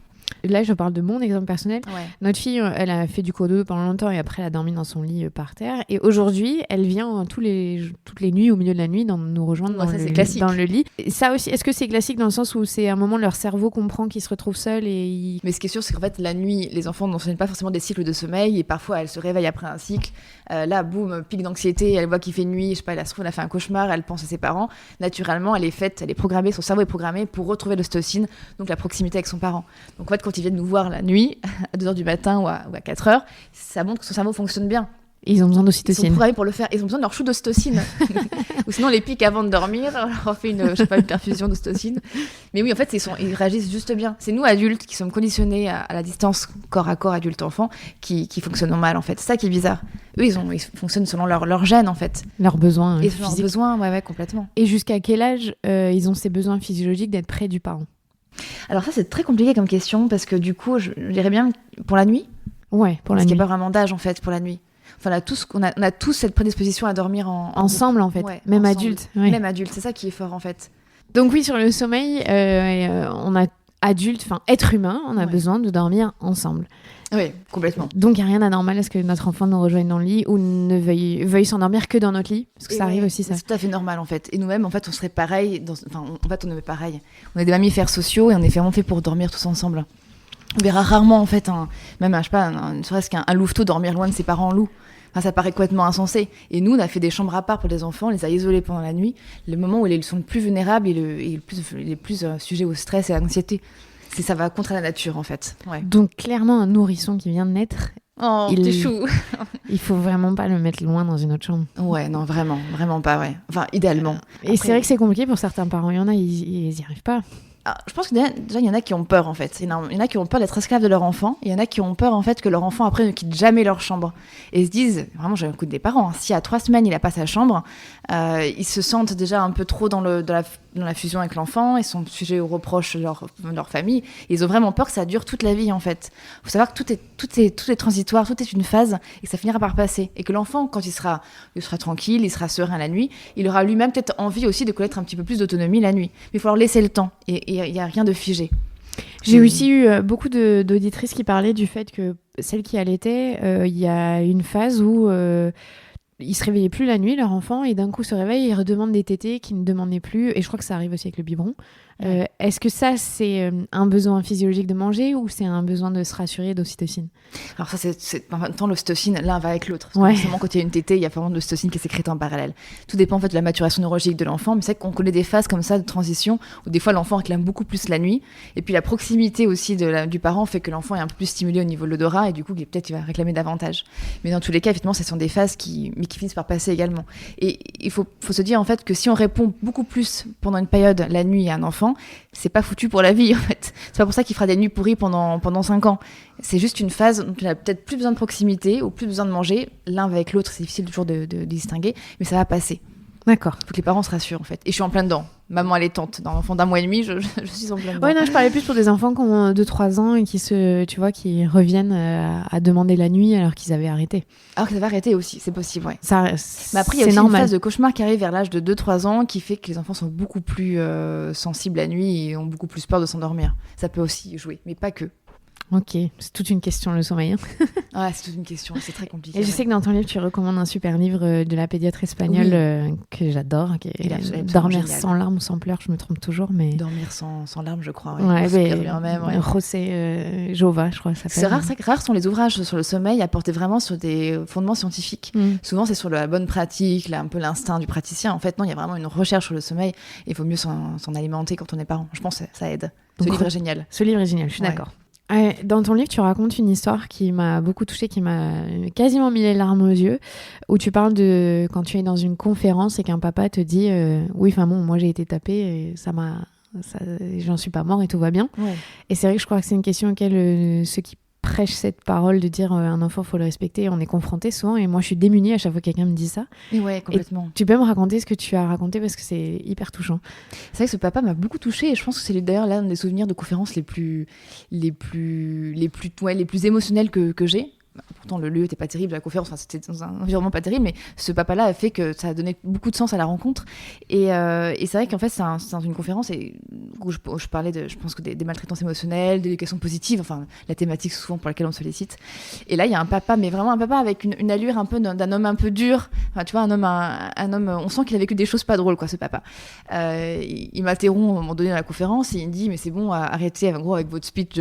Là, je parle de mon exemple personnel. Ouais. Notre fille, elle a fait du codo pendant longtemps et après, elle a dormi dans son lit par terre. Et aujourd'hui, elle vient toutes les nuits, au milieu de la nuit, nous rejoindre Ouais, ça, c'est classique. dans le lit. Et ça aussi, est-ce que c'est classique dans le sens où c'est un moment leur cerveau comprend qu'ils se retrouvent seuls et Mais ce qui est sûr, c'est qu'en fait, la nuit, les enfants n'enseignent pas forcément des cycles de sommeil et parfois, elles se réveillent après un cycle. Là, boum, pic d'anxiété, elle voit qu'il fait nuit, je sais pas, elle se trouve, elle a fait un cauchemar, elle pense à ses parents. Naturellement, elle est programmée, son cerveau est programmé pour retrouver l'ocytocine, donc la proximité avec son parent. Donc en fait, quand ils viennent nous voir la nuit, à 2h du matin ou à 4h, ça montre que son cerveau fonctionne bien. ils ont besoin Ils sont d'ocytocine. programmés pour le faire. Ils ont besoin de leur shoot d'ocytocine. Ou sinon, les pics avant de dormir, on leur fait une perfusion d'ocytocine. Mais oui, en fait, ils réagissent juste bien. C'est nous, adultes, qui sommes conditionnés à la distance corps à corps, adulte-enfant, qui fonctionnent mal, en fait. C'est ça qui est bizarre. Eux, ils fonctionnent selon leur gène, en fait. Leurs besoins Et leurs physiques. besoins, ouais, complètement. Et jusqu'à quel âge ils ont ces besoins physiologiques d'être près du parent? Alors ça, c'est très compliqué comme question, parce que du coup, je dirais bien pour la nuit. Ouais, pour la Parce qu'il nuit. n'y a pas vraiment d'âge, en fait, pour la nuit. Enfin, on a tous cette prédisposition à dormir Ensemble, en fait. Ouais, Même ensemble. adultes. Ouais. Même adulte, c'est ça qui est fort, en fait. Donc oui, sur le sommeil, on a adultes, enfin être humain, on a Ouais. besoin de dormir ensemble. Oui, complètement. Donc il n'y a rien d'anormal à ce que notre enfant nous rejoigne dans le lit ou ne veuille s'endormir que dans notre lit, parce que Et ça arrive ouais, aussi ça. C'est tout à fait normal en fait. Et nous-mêmes, en fait, on serait pareil. On est pareil. On est des mammifères sociaux et on est vraiment fait pour dormir tous ensemble. On verra rarement en fait, même je sais pas, ne serait-ce qu'un louveteau dormir loin de ses parents loups. Enfin, ça paraît complètement insensé. Et nous, on a fait des chambres à part pour les enfants, on les a isolés pendant la nuit, le moment où ils sont le plus vulnérables et les plus sujets au stress et à l'anxiété. Ça va contre la nature en fait. Ouais. Donc clairement un nourrisson qui vient de naître, Oh, petit chou. il faut vraiment pas le mettre loin dans une autre chambre. Ouais, non, vraiment pas, ouais. Enfin, idéalement. Et Après- c'est vrai que c'est compliqué pour certains parents, il y en a, ils y arrivent pas. Ah, je pense que déjà, il y en a qui ont peur, en fait. Il y en a qui ont peur d'être esclaves de leur enfant. Il y en a qui ont peur, en fait, que leur enfant, après, ne quitte jamais leur chambre. Et ils se disent, vraiment, j'ai un coup des parents, hein, si à 3 semaines, il n'a pas sa chambre, ils se sentent déjà un peu trop dans la fusion avec l'enfant, ils sont sujets aux reproches de leur famille. Et ils ont vraiment peur que ça dure toute la vie, en fait. Il faut savoir que tout est transitoire, tout est une phase, et que ça finira par passer. Et que l'enfant, quand il sera tranquille, il sera serein la nuit, il aura lui-même peut-être envie aussi de connaître un petit peu plus d'autonomie la nuit. Mais il faut leur laisser le temps. Et il n'y a rien de figé. J'ai aussi eu beaucoup d'auditrices qui parlaient du fait que celles qui allaitaient, il y a une phase où ils se réveillaient plus la nuit, leur enfant, et d'un coup se réveillent et ils redemandent des tétés qu'ils ne demandaient plus. Et je crois que ça arrive aussi avec le biberon. Est-ce que ça, c'est un besoin physiologique de manger ou c'est un besoin de se rassurer d'ocytocine? Alors ça, c'est en même temps, l'ocytocine, l'un va avec l'autre. Ouais. Forcément, quand il y a une tétée, il y a vraiment de l'ocytocine qui est sécrétée en parallèle. Tout dépend en fait de la maturation neurologique de l'enfant, mais c'est vrai qu'on connaît des phases comme ça de transition où des fois l'enfant réclame beaucoup plus la nuit, et puis la proximité aussi du parent fait que l'enfant est un peu plus stimulé au niveau de l'odorat, et du coup, peut-être il va réclamer davantage. Mais dans tous les cas, effectivement, ce sont des phases qui finissent par passer également. Et il faut se dire en fait que si on répond beaucoup plus pendant une période la nuit à un enfant, c'est pas foutu pour la vie en fait. C'est pas pour ça qu'il fera des nuits pourries pendant 5 ans. C'est juste une phase où il a peut-être plus besoin de proximité ou plus besoin de manger. L'un va avec l'autre, c'est difficile toujours de distinguer, mais ça va passer. D'accord. Faut que les parents se rassurent en fait. Et je suis en plein dedans. Maman allaitante, d'un enfant d'1 mois et demi, je suis en plein dedans. Ouais, non, je parlais plus pour des enfants qui ont 2-3 ans et qui reviennent à demander la nuit alors qu'ils avaient arrêté. Alors que ça va arrêter aussi, c'est possible, ouais. Ça, Mais après, il y a c'est aussi normal. une phase de cauchemar qui arrive vers l'âge de 2-3 ans qui fait que les enfants sont beaucoup plus sensibles la nuit et ont beaucoup plus peur de s'endormir. Ça peut aussi jouer, mais pas que. Ok, c'est toute une question le sommeil. Ouais, c'est toute une question, c'est très compliqué. Et je sais que dans ton livre, tu recommandes un super livre de la pédiatre espagnole que j'adore, qui Il est est absolument Dormir génial. sans larmes ou sans pleurs, je me trompe toujours, mais... Dormir sans larmes, je crois. Ouais, C'est mais bien même, ouais. José Jova, je crois que ça s'appelle. C'est rares sont les ouvrages sur le sommeil apportés vraiment sur des fondements scientifiques. Mm. Souvent, c'est sur la bonne pratique, un peu l'instinct du praticien. En fait, non, il y a vraiment une recherche sur le sommeil et il vaut mieux s'en alimenter quand on est parent. Je pense que ça aide. Ce Donc, livre est génial. Ce livre est génial, je suis Ouais. d'accord. Dans ton livre, tu racontes une histoire qui m'a beaucoup touchée, qui m'a quasiment mis les larmes aux yeux, où tu parles de quand tu es dans une conférence et qu'un papa te dit oui, enfin bon, moi j'ai été tapé et j'en suis pas mort et tout va bien. Ouais. Et c'est vrai que je crois que c'est une question auquel ceux qui prêchent cette parole de dire un enfant faut le respecter, on est confronté souvent, et moi je suis démunie à chaque fois que quelqu'un me dit ça. Et ouais, complètement. Tu peux me raconter ce que tu as raconté parce que c'est hyper touchant. C'est vrai que ce papa m'a beaucoup touchée et je pense que c'est d'ailleurs l'un des souvenirs de conférences les plus émotionnels que j'ai. pourtant le lieu n'était pas terrible, la conférence, enfin, c'était dans un environnement pas terrible, mais ce papa-là a fait que ça a donné beaucoup de sens à la rencontre. Et c'est vrai qu'en fait, c'est dans une conférence où je parlais je pense que des maltraitances émotionnelles, d'éducation positive, enfin la thématique souvent pour laquelle on sollicite. Et là, il y a un papa, mais vraiment un papa avec une allure un peu d'un homme un peu dur. Enfin, tu vois, un homme, on sent qu'il a vécu des choses pas drôles, quoi, ce papa. Il m'interrompt à un moment donné dans la conférence et il me dit, mais c'est bon, arrêtez en gros avec votre speech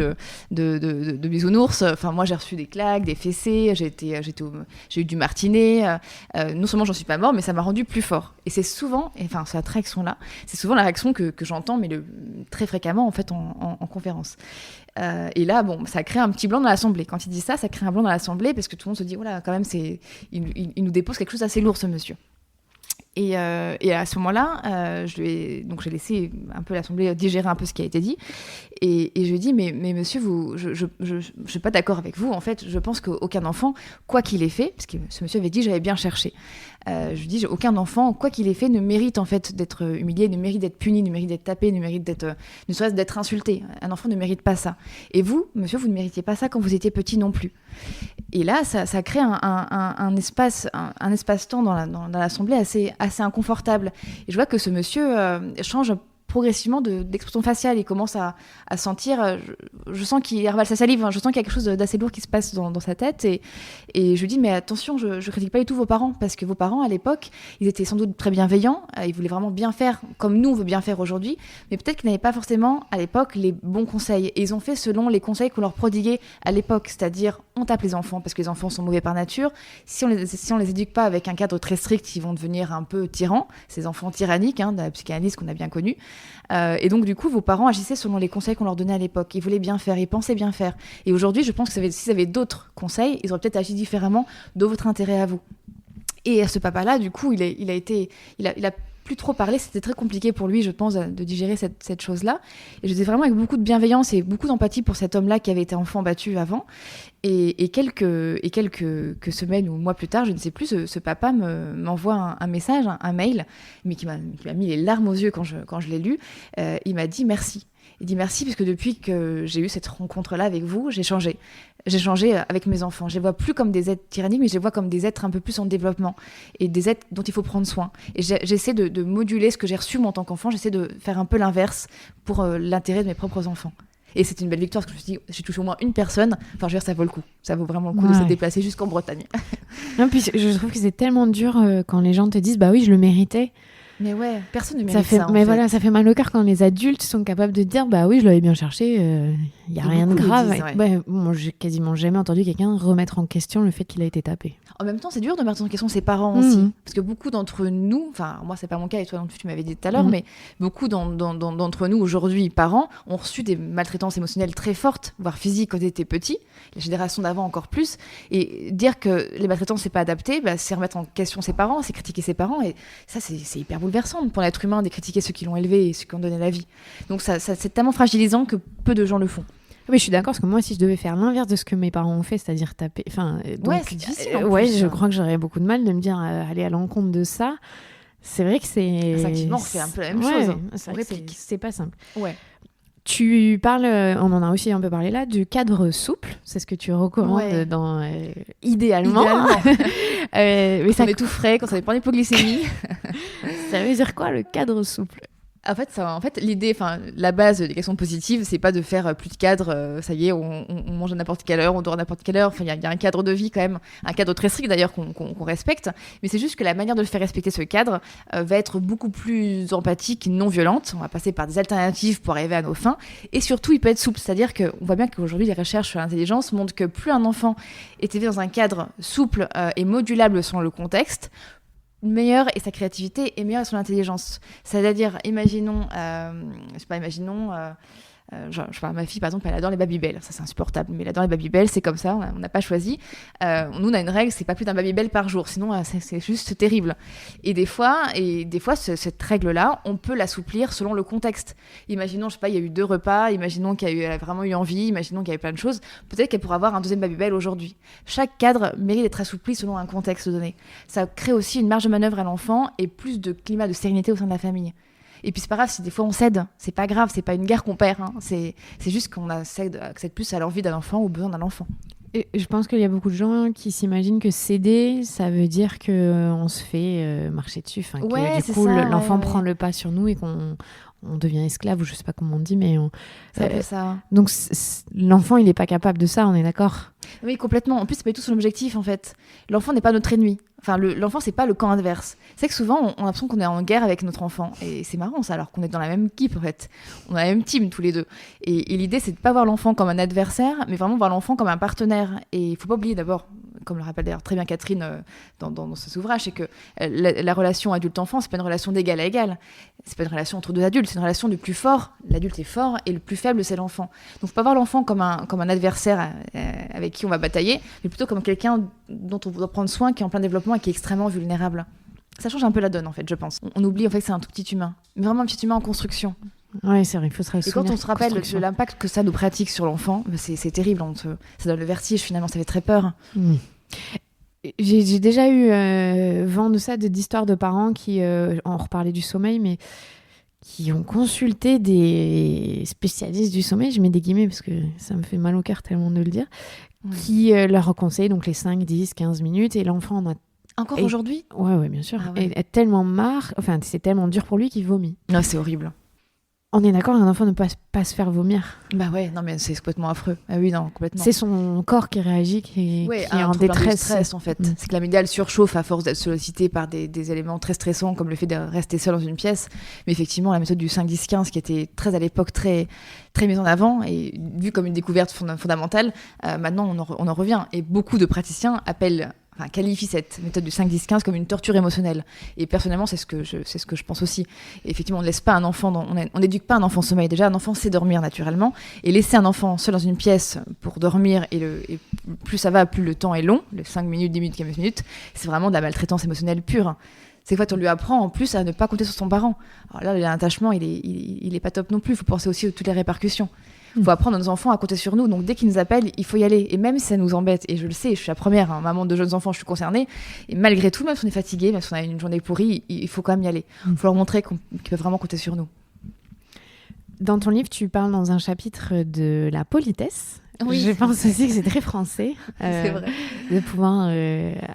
de bisounours. Enfin, moi, j'ai reçu des claques, des fessées, j'ai eu du martinet. Non seulement j'en suis pas mort, mais ça m'a rendu plus fort. Et c'est souvent, enfin, cette réaction-là, c'est souvent la réaction que j'entends, mais très fréquemment, en fait, en conférence. Et là, bon, ça crée un petit blanc dans l'assemblée. Quand il dit ça crée un blanc dans l'assemblée parce que tout le monde se dit, oh là, quand même, il nous dépose quelque chose d'assez lourd, ce monsieur. Et à ce moment-là, j'ai laissé un peu l'assemblée digérer un peu ce qui a été dit. Et je lui ai dit, mais monsieur, je suis pas d'accord avec vous. En fait, je pense qu'aucun enfant, quoi qu'il ait fait, parce que ce monsieur avait dit, j'avais bien cherché. Je lui dis, aucun enfant, quoi qu'il ait fait, ne mérite en fait d'être humilié, ne mérite d'être puni, ne mérite d'être tapé, ne mérite ne serait-ce d'être insulté. Un enfant ne mérite pas ça. Et vous, monsieur, vous ne méritiez pas ça quand vous étiez petit non plus. Et là, ça crée un espace-temps dans l'assemblée assez inconfortable. Et je vois que ce monsieur change progressivement d'expression faciale. Il commence à sentir, je sens qu'il ravale sa salive, je sens qu'il y a quelque chose d'assez lourd qui se passe dans sa tête. Et je lui dis, mais attention, je critique pas du tout vos parents, parce que vos parents, à l'époque, ils étaient sans doute très bienveillants, ils voulaient vraiment bien faire, comme nous, on veut bien faire aujourd'hui, mais peut-être qu'ils n'avaient pas forcément, à l'époque, les bons conseils. Et ils ont fait selon les conseils qu'on leur prodiguait à l'époque, c'est-à-dire, on tape les enfants, parce que les enfants sont mauvais par nature. Si on les éduque pas avec un cadre très strict, ils vont devenir un peu tyrans, ces enfants tyranniques, de la psychanalyse qu'on a bien connue. Et donc, du coup, vos parents agissaient selon les conseils qu'on leur donnait à l'époque. Ils voulaient bien faire, ils pensaient bien faire. Et aujourd'hui, je pense que s'ils avaient d'autres conseils, ils auraient peut-être agi différemment de votre intérêt à vous. Et ce papa-là, du coup, il a plus trop parlé. C'était très compliqué pour lui, je pense, de digérer cette chose-là. Et je disais vraiment avec beaucoup de bienveillance et beaucoup d'empathie pour cet homme-là qui avait été enfant battu avant. Et quelques semaines ou mois plus tard, je ne sais plus, ce papa m'envoie un message, un mail, mais qui m'a mis les larmes aux yeux quand je l'ai lu. Il m'a dit merci. Il dit merci parce que depuis que j'ai eu cette rencontre-là avec vous, j'ai changé. J'ai changé avec mes enfants. Je les vois plus comme des êtres tyranniques, mais je les vois comme des êtres un peu plus en développement et des êtres dont il faut prendre soin. Et j'essaie de moduler ce que j'ai reçu moi en tant qu'enfant. J'essaie de faire un peu l'inverse pour l'intérêt de mes propres enfants. Et c'était une belle victoire parce que je me suis dit, j'ai touché au moins une personne. Enfin, je veux dire, ça vaut le coup. Ça vaut vraiment le coup de se déplacer jusqu'en Bretagne. Non, puis je trouve que c'est tellement dur quand les gens te disent, bah oui, je le méritais. Mais ouais, personne ne mérite ça. Mais voilà, ça fait mal au cœur quand les adultes sont capables de dire, bah oui, je l'avais bien cherché, il n'y a rien de grave. Moi, j'ai quasiment jamais entendu quelqu'un remettre en question le fait qu'il a été tapé. En même temps, c'est dur de mettre en question ses parents aussi. Parce que beaucoup d'entre nous, enfin, moi, c'est pas mon cas, et toi non plus, tu m'avais dit tout à l'heure, mais beaucoup d'entre nous, aujourd'hui, parents, ont reçu des maltraitances émotionnelles très fortes, voire physiques quand ils étaient petits, la génération d'avant encore plus. Et dire que les maltraitances, c'est pas adapté, c'est remettre en question ses parents, c'est critiquer ses parents. Et ça, c'est hyper bouleversant pour l'être humain de critiquer ceux qui l'ont élevé et ceux qui ont donné la vie. Donc ça c'est tellement fragilisant que peu de gens le font. Oui, je suis d'accord, parce que moi, si je devais faire l'inverse de ce que mes parents ont fait, c'est-à-dire taper... c'est difficile. Je crois que j'aurais beaucoup de mal de me dire aller à l'encontre de ça. C'est vrai que c'est... Instinctivement, c'est un peu la même chose. C'est vrai que c'est pas simple. Ouais. Tu parles, on en a aussi un peu parlé là, du cadre souple. C'est ce que tu recommandes idéalement. Mais ça est tout frais, quand ça dépend de l'hypoglycémie. Ça veut dire quoi, le cadre souple ? En fait, l'idée, la base de l'éducation positive, c'est pas de faire plus de cadre, ça y est, on mange à n'importe quelle heure, on dort à n'importe quelle heure. Enfin, il y a un cadre de vie quand même, un cadre très strict d'ailleurs qu'on respecte. Mais c'est juste que la manière de le faire respecter ce cadre va être beaucoup plus empathique, non violente. On va passer par des alternatives pour arriver à nos fins. Et surtout, il peut être souple. C'est-à-dire qu'on voit bien qu'aujourd'hui, les recherches sur l'intelligence montrent que plus un enfant est élevé dans un cadre souple et modulable selon le contexte, meilleure et sa créativité est meilleure et son intelligence. C'est-à-dire, imaginons, je parle à ma fille, par exemple, elle adore les Babybel. Ça, c'est insupportable, mais elle adore les Babybel, c'est comme ça, on n'a pas choisi. Nous, on a une règle, c'est pas plus d'un Babybel par jour, sinon c'est juste terrible. Et des fois, cette règle-là, on peut l'assouplir selon le contexte. Imaginons, je sais pas, il y a eu 2 repas, imaginons qu'elle a vraiment eu envie, imaginons qu'il y avait plein de choses, peut-être qu'elle pourra avoir un 2e Babybel aujourd'hui. Chaque cadre mérite d'être assoupli selon un contexte donné. Ça crée aussi une marge de manœuvre à l'enfant et plus de climat de sérénité au sein de la famille. Et puis c'est pas grave si des fois on cède, c'est pas grave, c'est pas une guerre qu'on perd, c'est juste qu'on accède plus à l'envie d'un enfant ou aux besoins d'un enfant. Et je pense qu'il y a beaucoup de gens qui s'imaginent que céder, ça veut dire qu'on se fait marcher dessus. Enfin, Ouais, que c'est du coup, ça, l'enfant ouais. prend le pas sur nous et qu'on devient esclave, ou je sais pas comment on dit, mais C'est un peu ça. donc l'enfant, il n'est pas capable de ça, on est d'accord. Oui, complètement. En plus, c'est pas du tout son objectif, en fait. L'enfant n'est pas notre ennemi. Enfin, l'enfant, c'est pas le camp adverse. C'est que souvent, on a l'impression qu'on est en guerre avec notre enfant. Et c'est marrant, ça, alors qu'on est dans la même équipe, en fait. On a la même team, tous les deux. Et l'idée, c'est de pas voir l'enfant comme un adversaire, mais vraiment voir l'enfant comme un partenaire. Et il faut pas oublier, d'abord, comme le rappelle d'ailleurs très bien Catherine dans cet ouvrage, c'est que la relation adulte-enfant, c'est pas une relation d'égal à égal. C'est pas une relation entre deux adultes, c'est une relation du plus fort. L'adulte est fort et le plus faible, c'est l'enfant. Donc, faut pas voir l'enfant comme un adversaire avec qui on va batailler, mais plutôt comme quelqu'un dont on doit prendre soin, qui est en plein développement et qui est extrêmement vulnérable. Ça change un peu la donne, en fait, je pense. On oublie, en fait, que c'est un tout petit humain. Mais vraiment un petit humain en construction. Ouais, c'est vrai, il faut se Et souvenir. quand on se rappelle construction. de l'impact que ça nous pratique sur l'enfant, c'est terrible. Ça donne le vertige, finalement, ça fait très peur. Mmh. J'ai déjà eu vent de ça, d'histoires de parents qui, on reparlait du sommeil, mais qui ont consulté des spécialistes du sommeil, je mets des guillemets parce que ça me fait mal au cœur tellement de le dire, qui leur conseillent donc les 5, 10, 15 minutes, et l'enfant en a... Encore Et- aujourd'hui? Ouais, bien sûr. Ah ouais. Et est tellement marre, enfin c'est tellement dur pour lui qu'il vomit. Non, c'est horrible. On est d'accord, un enfant ne peut pas se faire vomir. Bah ouais, non, mais c'est complètement affreux. Ah oui, non, complètement. C'est son corps qui réagit, qui Ouais, est un en trouble de détresse. stress en fait. Mm. C'est que l'amygdale surchauffe à force d'être sollicitée par des éléments très stressants comme le fait de rester seul dans une pièce. Mais effectivement, la méthode du 5-10-15 qui était très à l'époque très mise en avant et vue comme une découverte fondamentale, maintenant on en revient. Et beaucoup de praticiens qualifient cette méthode du 5-10-15 comme une torture émotionnelle. Et personnellement, c'est ce que je pense aussi. Et effectivement, on ne laisse pas un enfant, on n'éduque pas un enfant au sommeil. Déjà, un enfant sait dormir naturellement. Et laisser un enfant seul dans une pièce pour dormir, et plus ça va, plus le temps est long, les 5 minutes, 10 minutes, 15 minutes, c'est vraiment de la maltraitance émotionnelle pure. C'est que on lui apprend en plus à ne pas compter sur son parent. Alors là, l'attachement, il est pas top non plus. Il faut penser aussi à toutes les répercussions. Il faut apprendre à nos enfants à compter sur nous. Donc dès qu'ils nous appellent, il faut y aller. Et même si ça nous embête, et je le sais, je suis la première, maman de jeunes enfants, je suis concernée. Et malgré tout, même si on est fatigué, même si on a une journée pourrie, il faut quand même y aller. Il faut leur montrer qu'ils peuvent vraiment compter sur nous. Dans ton livre, tu parles dans un chapitre de la politesse. Oui. Je pense aussi que c'est très français. C'est vrai. De pouvoir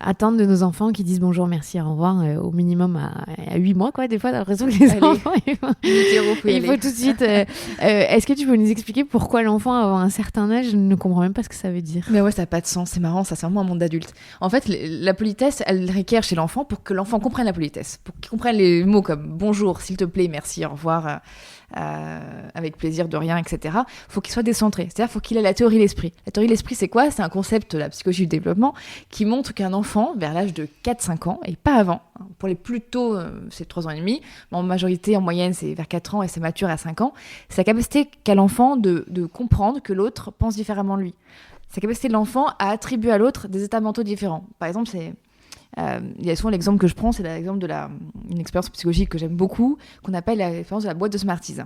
attendre de nos enfants qui disent bonjour, merci, au revoir, au minimum à 8 mois, quoi. Des fois, t'as l'impression que les Allez. enfants, il faut tout de suite... est-ce que tu peux nous expliquer pourquoi l'enfant, à un certain âge, ne comprend même pas ce que ça veut dire? Mais ouais, ça n'a pas de sens, c'est marrant, ça c'est vraiment un monde d'adulte. En fait, la politesse, elle requiert chez l'enfant pour que l'enfant comprenne la politesse, pour qu'il comprenne les mots comme bonjour, s'il te plaît, merci, au revoir, avec plaisir, de rien, etc. Faut qu'il soit décentré, c'est-à-dire faut qu'il ait la théorie de l'esprit. La théorie de l'esprit, c'est quoi? C'est un concept de la psychologie du développement qui montre qu'un enfant, vers l'âge de 4-5 ans, et pas avant, pour les plus tôt, c'est 3 ans et demi, mais en majorité, en moyenne, c'est vers 4 ans et c'est mature à 5 ans, c'est la capacité qu'a l'enfant de comprendre que l'autre pense différemment de lui. C'est la capacité de l'enfant à attribuer à l'autre des états mentaux différents. Par exemple, il y a souvent l'exemple que je prends, c'est l'exemple d'une expérience psychologique que j'aime beaucoup, qu'on appelle l'expérience de la boîte de Smarties.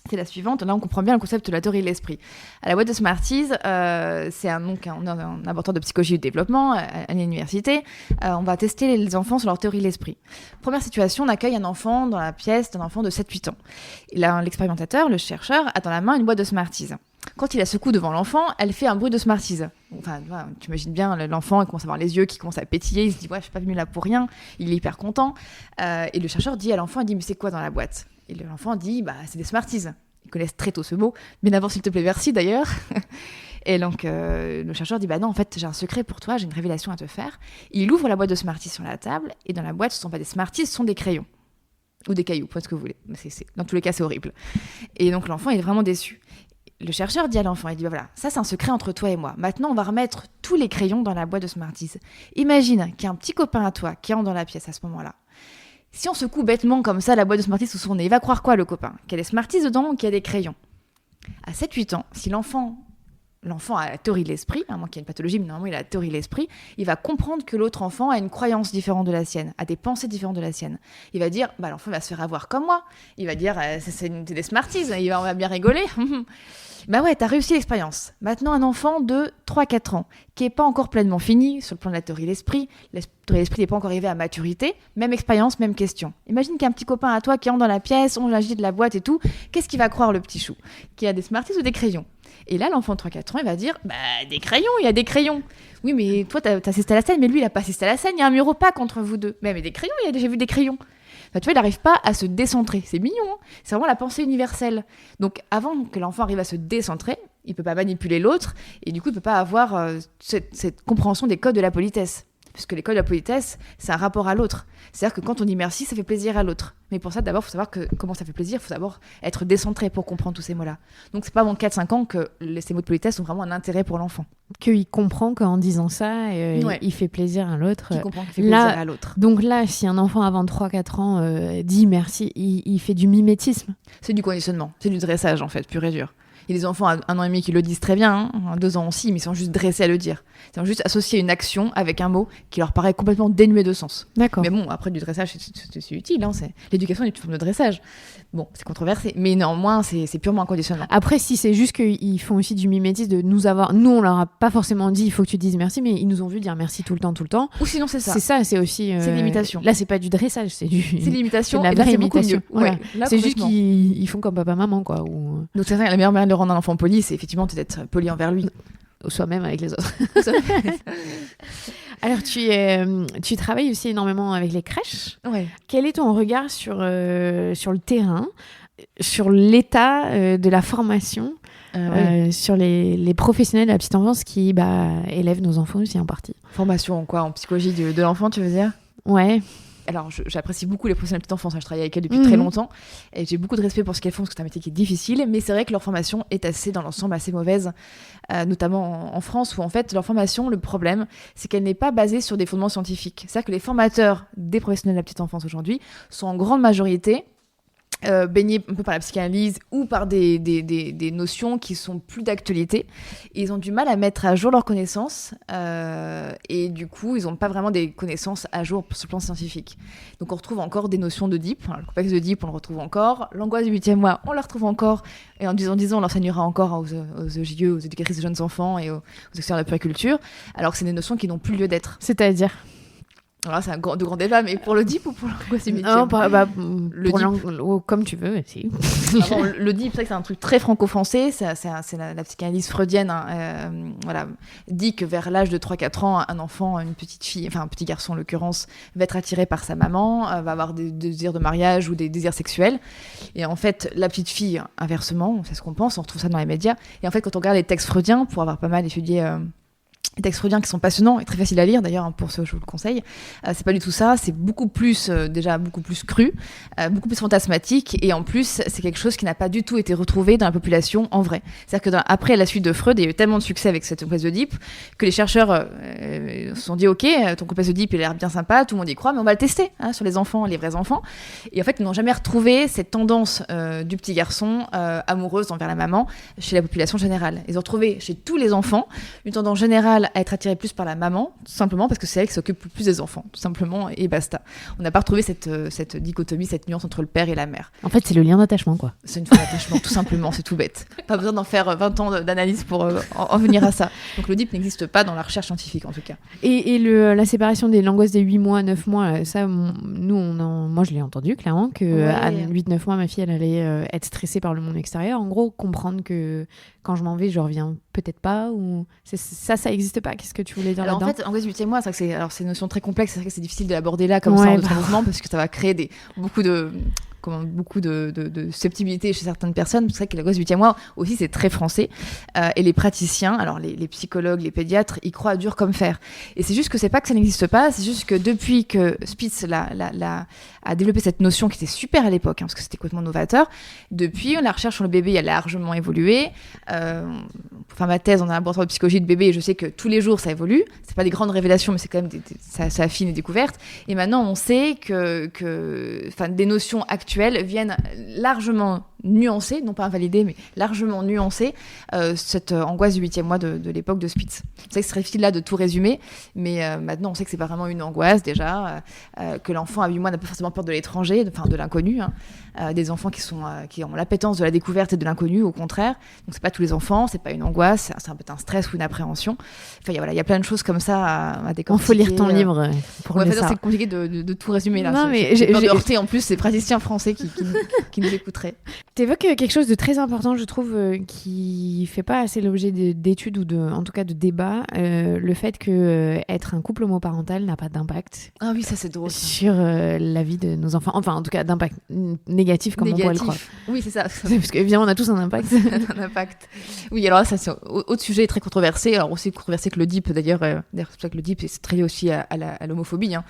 C'est la suivante, là on comprend bien le concept de la théorie de l'esprit. À la boîte de Smarties, c'est un laboratoire de psychologie du développement à l'université. On va tester les enfants sur leur théorie de l'esprit. Première situation, on accueille un enfant dans la pièce d'un enfant de 7-8 ans. Et là, l'expérimentateur, le chercheur, a dans la main une boîte de Smarties. Quand il la secoue devant l'enfant, elle fait un bruit de Smarties. Enfin, tu imagines bien, l'enfant, il commence à avoir les yeux qui commencent à pétiller, il se dit « ouais, je suis pas venu là pour rien », il est hyper content. Et le chercheur dit à l'enfant, il dit « mais c'est quoi dans la boîte ?» Et l'enfant dit « bah, c'est des Smarties ». Ils connaissent très tôt ce mot. « Bien avant, s'il te plaît, merci d'ailleurs ». Et donc, le chercheur dit « bah non, en fait, j'ai un secret pour toi, j'ai une révélation à te faire ». Il ouvre la boîte de Smarties sur la table, et dans la boîte, ce ne sont pas des Smarties, ce sont des crayons. Ou des cailloux, faites ce que vous voulez. Dans tous les cas, c'est horrible. Et donc, l'enfant est vraiment déçu. Le chercheur dit à l'enfant, il dit, bah voilà, ça c'est un secret entre toi et moi. Maintenant, on va remettre tous les crayons dans la boîte de Smarties. Imagine qu'il y a un petit copain à toi qui entre dans la pièce à ce moment-là. Si on secoue bêtement comme ça la boîte de Smarties sous son nez, il va croire quoi le copain? Qu'il y a des Smarties dedans ou qu'il y a des crayons? À 7-8 ans, si l'enfant a la théorie de l'esprit, à moins qu'il y ait une pathologie, mais normalement il a la théorie de l'esprit, il va comprendre que l'autre enfant a une croyance différente de la sienne, a des pensées différentes de la sienne. Il va dire, bah l'enfant va se faire avoir comme moi. Il va dire, c'est des Smarties, on va bien rigoler. Bah ouais, t'as réussi l'expérience. Maintenant, un enfant de 3-4 ans, qui n'est pas encore pleinement fini sur le plan de la théorie de l'esprit, la théorie de l'esprit n'est pas encore arrivée à maturité, même expérience, même question. Imagine qu'il y a un petit copain à toi qui entre dans la pièce, on agite de la boîte et tout, qu'est-ce qu'il va croire le petit chou? Qu'il y a des Smarties ou des crayons? Et là, l'enfant de 3-4 ans, il va dire des crayons, il y a des crayons. Oui, mais toi, t'as assisté à la scène, mais lui, il a pas assisté à la scène, il y a un mur opaque entre vous deux. Mais des crayons, j'ai vu des crayons. Enfin, tu vois, il n'arrive pas à se décentrer. C'est mignon, hein. C'est vraiment la pensée universelle. Donc, avant que l'enfant arrive à se décentrer, il peut pas manipuler l'autre, et du coup, il peut pas avoir cette compréhension des codes de la politesse. Puisque les codes de la politesse, c'est un rapport à l'autre. C'est-à-dire que quand on dit merci, ça fait plaisir à l'autre. Mais pour ça, d'abord, il faut savoir comment ça fait plaisir. Il faut d'abord être décentré pour comprendre tous ces mots-là. Donc, c'est pas avant 4-5 ans que ces mots de politesse ont vraiment un intérêt pour l'enfant. Qu'il comprend qu'en disant ça, il fait plaisir à l'autre. Qu'il comprend qu'il fait plaisir à l'autre. Donc là, si un enfant avant 3-4 ans dit merci, il fait du mimétisme. C'est du conditionnement. C'est du dressage, en fait, pur et dur. Il y a des enfants à 1 an et demi qui le disent très bien, 2 ans aussi, mais ils sont juste dressés à le dire. Ils ont juste associé une action avec un mot qui leur paraît complètement dénué de sens. D'accord. Mais bon, après, du dressage, c'est utile. Hein, l'éducation est une forme de dressage. Bon, c'est controversé, mais néanmoins, c'est purement un conditionnement. Après, si c'est juste qu'ils font aussi du mimétisme de nous avoir... Nous, on leur a pas forcément dit il faut que tu dises merci, mais ils nous ont vu dire merci tout le temps. Ou sinon, c'est ça. C'est ça, c'est aussi... c'est l'imitation. Là, c'est pas du dressage, c'est l'imitation, c'est de la vraie imitation. Voilà. Ouais, là, c'est juste qu'ils font comme papa-maman, quoi. Ou... Donc, c'est ça, la meilleure manière de rendre un enfant poli, c'est effectivement d'être poli envers lui. Ou soi-même avec les autres. Alors, tu travailles aussi énormément avec les crèches. Ouais. Quel est ton regard sur le terrain, sur l'état de la formation, sur les professionnels de la petite enfance qui élèvent nos enfants aussi en partie? Formation en quoi? En psychologie de l'enfant, tu veux dire? Ouais. Alors, j'apprécie beaucoup les professionnels de petite enfance. Je travaille avec elles depuis très longtemps et j'ai beaucoup de respect pour ce qu'elles font parce que c'est un métier qui est difficile. Mais c'est vrai que leur formation est dans l'ensemble, assez mauvaise, notamment en France où en fait leur formation, le problème, c'est qu'elle n'est pas basée sur des fondements scientifiques. C'est-à-dire que les formateurs des professionnels de la petite enfance aujourd'hui sont en grande majorité baignés un peu par la psychanalyse ou par des notions qui sont plus d'actualité. Et ils ont du mal à mettre à jour leurs connaissances et du coup, ils n'ont pas vraiment des connaissances à jour sur le plan scientifique. Donc on retrouve encore des notions d'Oedipe. Le complexe d'Oedipe, on le retrouve encore. L'angoisse du 8e mois, on la retrouve encore. Et en disant, on l'enseignera encore aux EJE, aux éducatrices de jeunes enfants et aux experts de la puériculture, alors que c'est des notions qui n'ont plus lieu d'être. C'est-à-dire? Alors c'est de grands débats, mais pour l'Oedipe ou pour l'angoisse du 8e? Non, comme tu veux, si. Alors, l'Oedipe, c'est vrai que c'est un truc très franco-français, c'est la psychanalyse freudienne, voilà, dit que vers l'âge de 3-4 ans, un enfant, une petite fille, enfin un petit garçon en l'occurrence, va être attiré par sa maman, va avoir des désirs de mariage ou des désirs sexuels. Et en fait, la petite fille, inversement, c'est ce qu'on pense, on retrouve ça dans les médias. Et en fait, quand on regarde les textes freudiens, pour avoir pas mal étudié... des textes freudiens qui sont passionnants et très faciles à lire d'ailleurs, pour ceux je vous le conseille, c'est pas du tout ça, c'est beaucoup plus beaucoup plus cru, beaucoup plus fantasmatique et en plus c'est quelque chose qui n'a pas du tout été retrouvé dans la population en vrai. C'est-à-dire que après la suite de Freud, il y a eu tellement de succès avec cette complexe d'Oedipe que les chercheurs se sont dit ok, ton complexe d'Oedipe il a l'air bien sympa, tout le monde y croit, mais on va le tester sur les enfants, les vrais enfants. Et en fait ils n'ont jamais retrouvé cette tendance du petit garçon amoureuse envers la maman chez la population générale. Ils ont retrouvé chez tous les enfants une tendance générale à être attiré plus par la maman, tout simplement parce que c'est elle qui s'occupe plus des enfants, tout simplement, et basta. On n'a pas retrouvé cette dichotomie, cette nuance entre le père et la mère. En fait, c'est le lien d'attachement, quoi. C'est une forme d'attachement, tout simplement, c'est tout bête. Pas besoin d'en faire 20 ans d'analyse pour en venir à ça. Donc l'Oedipe n'existe pas dans la recherche scientifique, en tout cas. Et la séparation de l'angoisse des 8 mois, 9 mois, ça, moi, je l'ai entendu, clairement, qu'à 8-9 mois, ma fille, elle allait être stressée par le monde extérieur. En gros, comprendre que quand je m'en vais, je reviens peut-être pas, ou ça n'existe pas. Qu'est-ce que tu voulais dire là-dedans? En fait, angoisse du 8e mois, c'est une notion très complexe, c'est vrai que c'est difficile de l'aborder là comme ça en notre mouvement parce que ça va créer beaucoup de susceptibilité chez certaines personnes. C'est vrai que l'angoisse du 8e mois aussi, c'est très français. Et les praticiens, alors les psychologues, les pédiatres, ils croient dur comme fer. Et c'est juste que c'est pas que ça n'existe pas, c'est juste que depuis que Spitz a développé cette notion qui était super à l'époque, parce que c'était complètement novateur, depuis, la recherche sur le bébé a largement évolué. Pour faire ma thèse dans un laboratoire de psychologie de bébé, je sais que tous les jours, ça évolue. C'est pas des grandes révélations, mais c'est quand même ça affine les découvertes. Et maintenant, on sait que des notions actuelles viennent largement nuancer, non pas invalider, mais largement nuancer cette angoisse du 8e mois de l'époque de Spitz. C'est vrai que c'est très difficile là de tout résumer, mais maintenant on sait que c'est pas vraiment une angoisse déjà, que l'enfant à 8 mois n'a pas forcément peur de l'étranger, de l'inconnu, des enfants qui ont l'appétence de la découverte et de l'inconnu, au contraire. Donc c'est pas tous les enfants, c'est pas une angoisse, c'est un peu un stress ou une appréhension. Enfin il y a plein de choses comme ça à décortiquer. Il faut lire ton livre pour le savoir. C'est compliqué de tout résumer là. Non, mais j'ai peur de heurter en plus ces praticiens français qui nous écouteraient. T'évoques quelque chose de très important, je trouve, qui fait pas assez l'objet d'études ou en tout cas de débats, le fait que être un couple homoparental n'a pas d'impact Ah oui, ça c'est drôle. sur la vie de nos enfants. Enfin, en tout cas, d'impact négatif comme on pourrait le croire. Oui, c'est ça. Parce qu'évidemment, on a tous un impact. Un impact. Oui, alors là, ça c'est autre sujet très controversé. Alors aussi controversé que le DIP d'ailleurs. C'est pour ça que le DIP c'est très lié aussi à l'homophobie. Hein,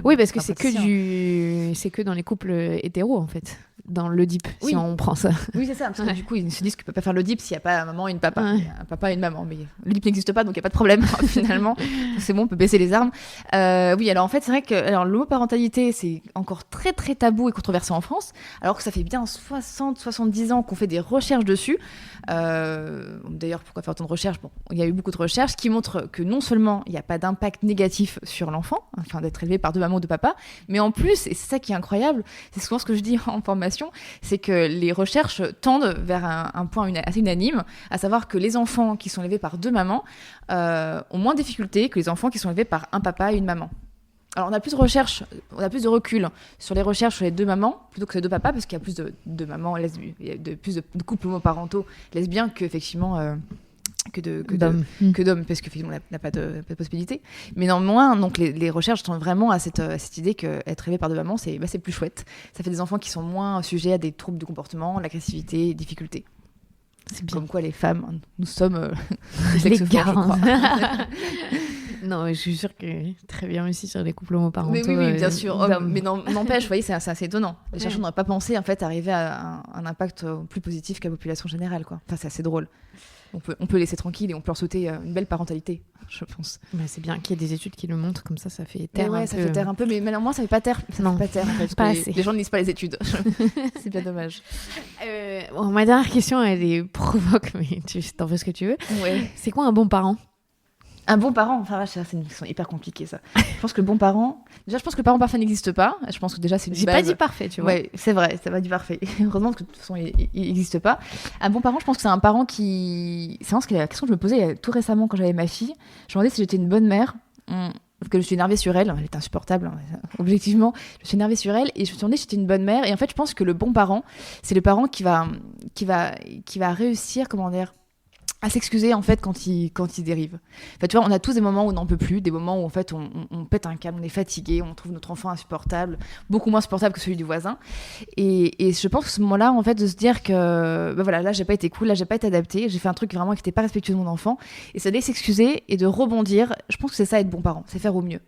oui, parce que c'est que dans les couples hétéros en fait. Dans le DIP, si on prend ça. Oui, c'est ça, parce que du coup, ils se disent qu'ils ne peuvent pas faire le DIP s'il n'y a pas un maman et une papa. Il y a un papa et une maman, mais le DIP n'existe pas, donc il n'y a pas de problème, finalement. C'est bon, on peut baisser les armes. Oui, alors en fait, c'est vrai que l'homoparentalité, c'est encore très, très tabou et controversé en France, alors que ça fait bien 60-70 ans qu'on fait des recherches dessus. D'ailleurs, pourquoi faire autant de recherches ? Bon, il y a eu beaucoup de recherches qui montrent que non seulement il n'y a pas d'impact négatif sur l'enfant, enfin d'être élevé par deux mamans ou deux papas, mais en plus, et c'est ça qui est incroyable, c'est souvent ce que je dis en formation, c'est que les recherches tendent vers un point assez unanime, à savoir que les enfants qui sont élevés par deux mamans ont moins de difficultés que les enfants qui sont élevés par un papa et une maman. Alors on a plus de recherches, on a plus de recul sur les recherches sur les deux mamans plutôt que les deux papas, parce qu'il y a plus de mamans lesbiennes, il y a plus de couples homoparentaux lesbiens qu'effectivement que d'hommes, parce qu'effectivement on n'a pas de possibilité. Mais néanmoins, donc les recherches tendent vraiment à cette idée qu'être élevé par deux mamans, c'est plus chouette. Ça fait des enfants qui sont moins sujets à des troubles de comportement, l'agressivité, les difficultés. C'est bien. Comme quoi les femmes, nous sommes les garants. Non, mais je suis sûre que très bien aussi sur les couples homoparentaux. Mais oui, bien sûr. Mais n'empêche, vous voyez, c'est assez étonnant. Les chercheurs n'auraient pas pensé en fait arriver à un impact plus positif que la population générale, quoi. Enfin, c'est assez drôle. On peut laisser tranquille et on peut leur souhaiter une belle parentalité, je pense. Bah, c'est bien qu'il y ait des études qui le montrent, comme ça fait taire un peu. Ça fait taire un peu, mais néanmoins, ça fait pas taire. Non, fait pas taire, en fait, pas assez. Les gens ne lisent pas les études. C'est bien dommage. Ma dernière question, elle est provoque, mais tu t'en fais ce que tu veux. Ouais. C'est quoi un bon parent ? Un bon parent, enfin, c'est une question hyper compliquée, ça. Je pense que le bon parent... Déjà, je pense que le parent parfait n'existe pas. Je pense que déjà, c'est une J'ai base. pas dit parfait, tu vois. Ouais, c'est vrai, ça va du parfait. Heureusement que de toute façon, il n'existe pas. Un bon parent, je pense que c'est un parent qui... C'est vraiment la question que je me posais tout récemment quand j'avais ma fille. Je me demandais si j'étais une bonne mère. Parce que je suis énervée sur elle. Elle est insupportable, objectivement. Je suis énervée sur elle et je me suis demandé si j'étais une bonne mère. Et en fait, je pense que le bon parent, c'est le parent qui va réussir, comment dire, à s'excuser en fait quand il dérive. Enfin, tu vois, on a tous des moments où on n'en peut plus, des moments où en fait on pète un câble, on est fatigué, on trouve notre enfant insupportable, beaucoup moins supportable que celui du voisin. Et je pense que ce moment-là, en fait, de se dire que voilà, là j'ai pas été cool, là j'ai pas été adaptée, j'ai fait un truc vraiment qui n'était pas respectueux de mon enfant, et ça d'aller s'excuser et de rebondir. Je pense que c'est ça être bon parent, c'est faire au mieux.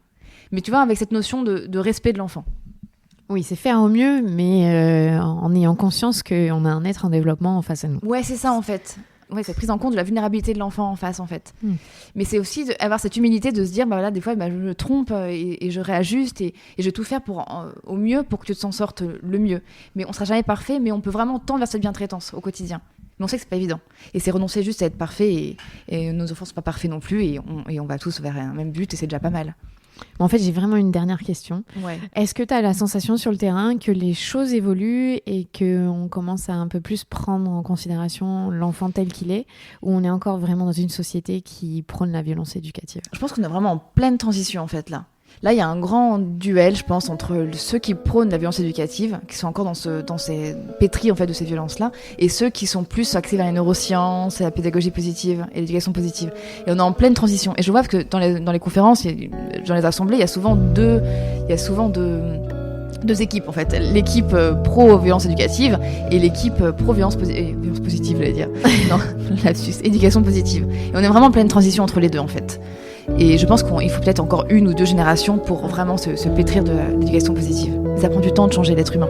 Mais tu vois, avec cette notion de respect de l'enfant. Oui, c'est faire au mieux, mais en ayant conscience qu'on a un être en développement en face à nous. Ouais, c'est ça en fait. Ouais, c'est prise en compte de la vulnérabilité de l'enfant en face, en fait. Mais c'est aussi avoir cette humilité de se dire, bah voilà, des fois, je me trompe et je réajuste et je vais tout faire au mieux pour que tu t'en sortes le mieux. Mais on sera jamais parfait, mais on peut vraiment tendre vers cette bientraitance au quotidien. Mais on sait que c'est pas évident. Et c'est renoncer juste à être parfait et nos enfants sont pas parfaits non plus et on va tous vers un même but et c'est déjà pas mal. En fait, j'ai vraiment une dernière question. Ouais. Est-ce que tu as la sensation sur le terrain que les choses évoluent et qu'on commence à un peu plus prendre en considération l'enfant tel qu'il est, ou on est encore vraiment dans une société qui prône la violence éducative ? Je pense qu'on est vraiment en pleine transition, en fait, là. Là, il y a un grand duel, je pense, entre ceux qui prônent la violence éducative, qui sont encore dans ces pétris en fait de ces violences-là, et ceux qui sont plus axés vers les neurosciences, et la pédagogie positive et l'éducation positive. Et on est en pleine transition. Et je vois que dans les conférences, dans les assemblées, il y a souvent deux équipes en fait. L'équipe pro-violence éducative et l'équipe pro-violence positive, j'allais dire. Non, lapsus, éducation positive. Et on est vraiment en pleine transition entre les deux en fait. Et je pense qu'il faut peut-être encore 1 ou 2 générations pour vraiment se pétrir de l'éducation positive. Ça prend du temps de changer l'être humain.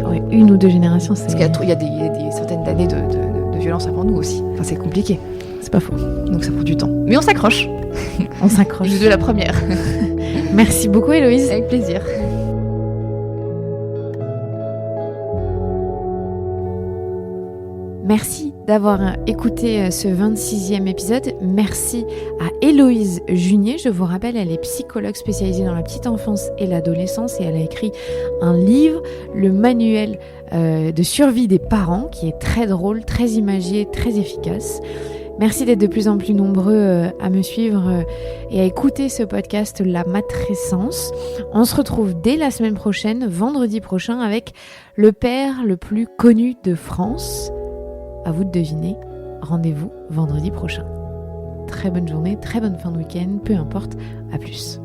Ouais, 1 ou 2 générations, c'est... Parce qu'il y a des certaines années de violence avant nous aussi. Enfin, c'est compliqué. C'est pas faux. Donc ça prend du temps. Mais on s'accroche. On s'accroche. Je de la première. Merci beaucoup, Héloïse. Avec plaisir. Merci d'avoir écouté ce 26e épisode. Merci à Héloïse Junier. Je vous rappelle, elle est psychologue spécialisée dans la petite enfance et l'adolescence et elle a écrit un livre, le manuel de survie des parents, qui est très drôle, très imagé, très efficace. Merci d'être de plus en plus nombreux à me suivre et à écouter ce podcast La Matrescence. On se retrouve dès la semaine prochaine, vendredi prochain, avec le père le plus connu de France. À vous de deviner. Rendez-vous vendredi prochain. Très bonne journée, très bonne fin de week-end, peu importe. À plus.